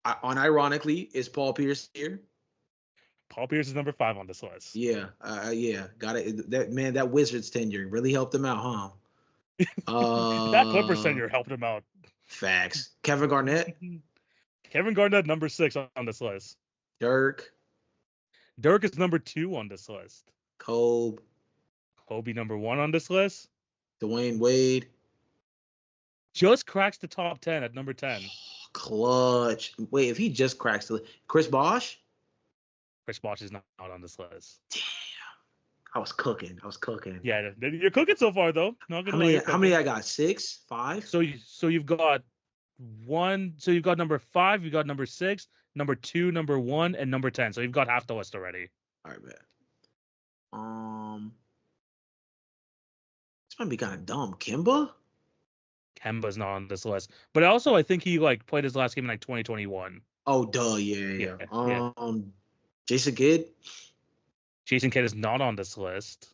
unironically, is Paul Pierce here? Paul Pierce is number 5 on this list. Yeah. Yeah. Got it. That Wizards tenure really helped him out, huh? That Clippers tenure helped him out. Facts. Kevin Garnett. Kevin Garnett, number 6 on this list. Dirk. Dirk is number 2 on this list. Kobe. Kobe, number 1 on this list. Dwayne Wade. Just cracks the top 10 at number 10. Clutch. Wait, if he just cracks the Chris Bosh? Chris Bosh is not on this list. Damn. I was cooking. Yeah, you're cooking so far though. Not gonna lie. How many I got? 6? 5? So you've got one. So you've got number 5. You got number 6, number 2, number 1, and number 10. So you've got half the list already. All right, man. This might be kind of dumb. Kimba? Kemba's not on this list, but also I think he like played his last game in like 2021. Oh, duh, yeah. Jason Kidd? Jason Kidd is not on this list.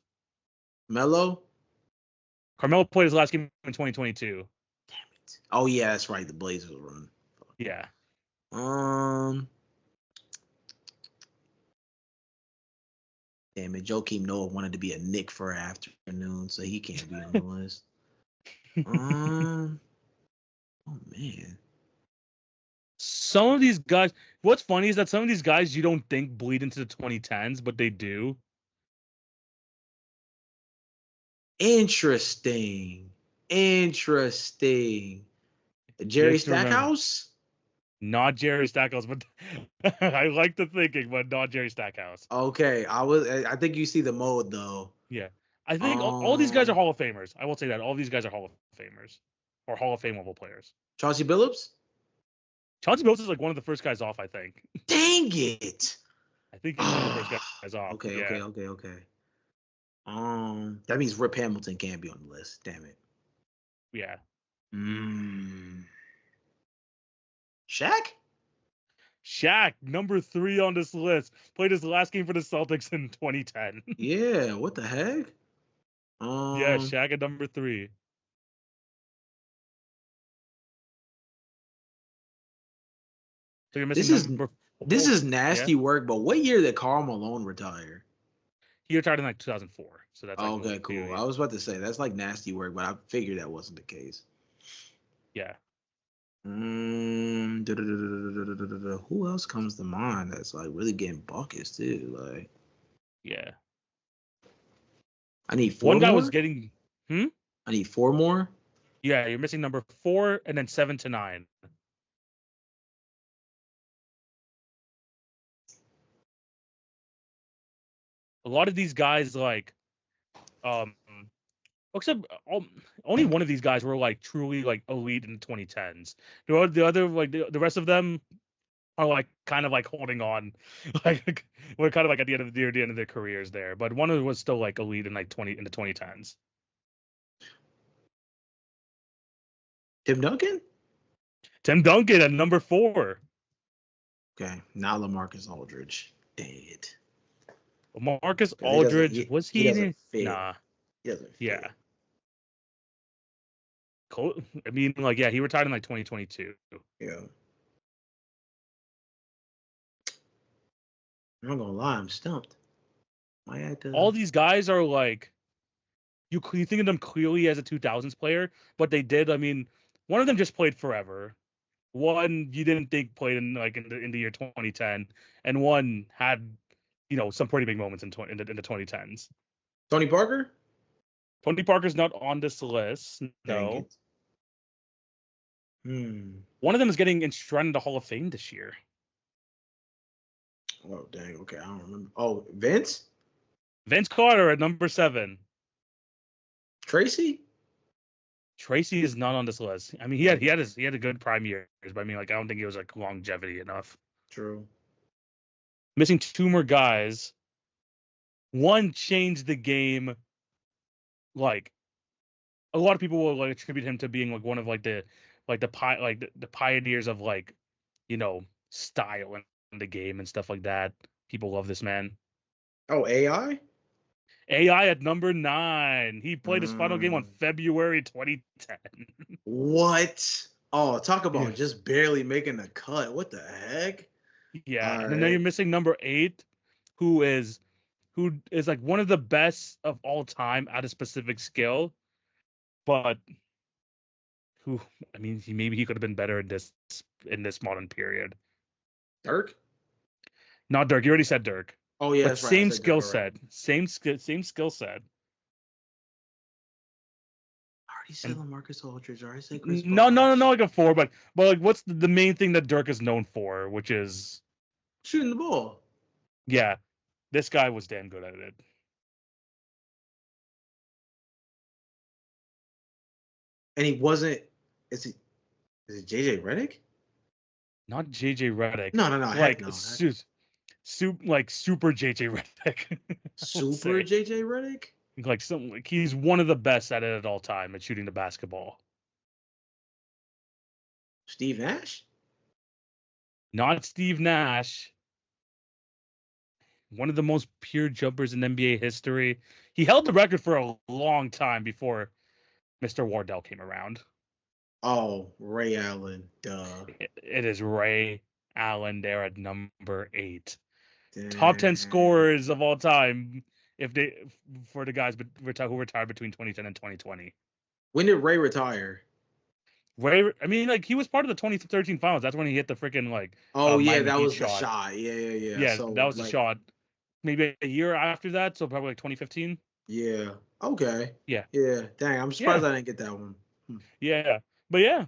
Melo? Carmelo played his last game in 2022. Damn it. Oh yeah, that's right. The Blazers run. Yeah. Damn it. Joakim Noah wanted to be a Knick for an afternoon, so he can't be on the list. Oh man. Some of these guys, what's funny is that some of these guys you don't think bleed into the 2010s, but they do. Interesting. Jerry Stackhouse? Not Jerry Stackhouse, but I like the thinking, but not Jerry Stackhouse. Okay, I think you see the mode though. Yeah, I think all these guys are Hall of Famers. I will say that all these guys are Hall of Famers or Hall of Fame level players. Chauncey Billups? Chauncey Billups is like one of the first guys off, I think. Dang it! I think he's one of the first guys off. Okay. That means Rip Hamilton can't be on the list. Damn it. Yeah. Shaq, number 3 on this list, played his last game for the Celtics in 2010. Yeah, what the heck? Yeah, Shaq at number 3. So you're missing this is nasty work, but what year did Karl Malone retire? He retired in like 2004. So that's like okay, cool. I was about to say that's like nasty work, but I figured that wasn't the case. Yeah. Who else comes to mind that's like really getting buckets too? Like, yeah. I need 4 One guy more? was getting. I need 4 more. Yeah, you're missing number 4 and then 7 to 9. A lot of these guys like, except only one of these guys were like truly like elite in the 2010s. The other like the rest of them are like kind of like holding on, like we're kind of like at the end of their careers there. But one of them was still like elite in like in the 2010s. Tim Duncan? Tim Duncan at number 4. Okay, now LaMarcus Aldridge. Dang it. Marcus Aldridge, was he in? Nah. He doesn't fit. Yeah. I mean, like, yeah, he retired in like 2022. Yeah. I'm not gonna lie, I'm stumped. All these guys are like, you think of them clearly as a 2000s player, but they did. I mean, one of them just played forever. One you didn't think played in like in the year 2010, and one had some pretty big moments in the 2010s. Tony Parker? Tony Parker's not on this list. Dang No. it. One of them is getting enshrined in the Hall of Fame this year. Oh, dang. Okay, I don't remember. Oh, Vince? Vince Carter at number 7. Tracy? Tracy is not on this list. I mean, he had a good prime years, but I mean, like, I don't think it was like longevity enough. True. Missing 2 more guys. One changed the game. Like, a lot of people will like attribute him to being like one of like the pioneers of like, style in the game and stuff like that. People love this man. Oh, AI? AI at number 9. He played his final game on February 2010. What? Oh, talk about just barely making the cut. What the heck? Yeah, and then you're missing number 8, who is like one of the best of all time at a specific skill, but maybe he could have been better in this modern period. Dirk? Not Dirk. You already said Dirk. Oh yeah, but same skill set. Same skill set. I already said LaMarcus Aldridge. I already said Chris Bosh. No, like a 4, but like, what's the main thing that Dirk is known for, which is shooting the ball. Yeah, this guy was damn good at it. And he wasn't. Is it JJ Redick? Not JJ Redick. No. Like super JJ Redick. Super JJ Redick? Like he's one of the best at it at all time at shooting the basketball. Steve Nash? Not Steve Nash. One of the most pure jumpers in NBA history. He held the record for a long time before Mr. Wardell came around. Oh, Ray Allen. Duh. It is Ray Allen there at number 8. Damn. Top 10 scorers of all time for the guys who retired between 2010 and 2020. When did Ray retire? Ray, he was part of the 2013 finals. That's when he hit the freaking that was the shot. Yeah. Yeah, so, that was the shot. Maybe a year after that, so probably like 2015. Yeah. Okay. Yeah. Dang, I'm surprised I didn't get that one. Yeah. But yeah,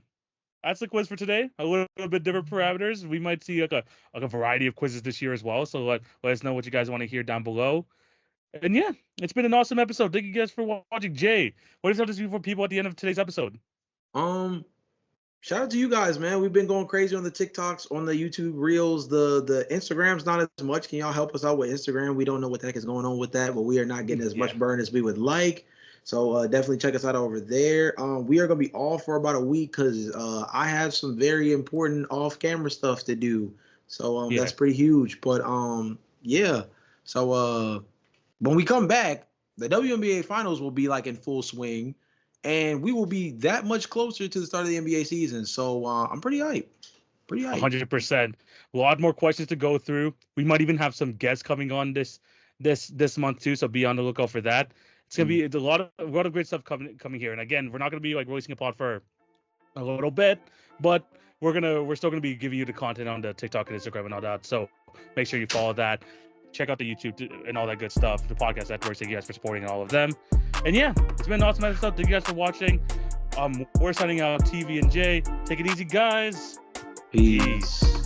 that's the quiz for today. A little bit different parameters. We might see like a variety of quizzes this year as well. So let us know what you guys want to hear down below. And yeah, it's been an awesome episode. Thank you guys for watching. Jay, what is up to do for people at the end of today's episode? Shout out to you guys, man. We've been going crazy on the TikToks, on the YouTube Reels. The Instagram's not as much. Can y'all help us out with Instagram? We don't know what the heck is going on with that, but we are not getting as much burn as we would like. So definitely check us out over there. We are going to be off for about a week because I have some very important off-camera stuff to do. So that's pretty huge. But yeah. So when we come back, the WNBA Finals will be like in full swing. And we will be that much closer to the start of the NBA season. So I'm pretty hyped. 100%. A lot more questions to go through. We might even have some guests coming on this month too. So be on the lookout for that. It's gonna be a lot of great stuff coming here. And again, we're not gonna be like releasing a pod for a little bit, but we're still gonna be giving you the content on the TikTok and Instagram and all that. So make sure you follow that. Check out the YouTube and all that good stuff. The podcast networks. Thank you guys for supporting all of them. And yeah, it's been an awesome episode. Thank you guys for watching. We're signing out. TV and Jay. Take it easy, guys. Peace.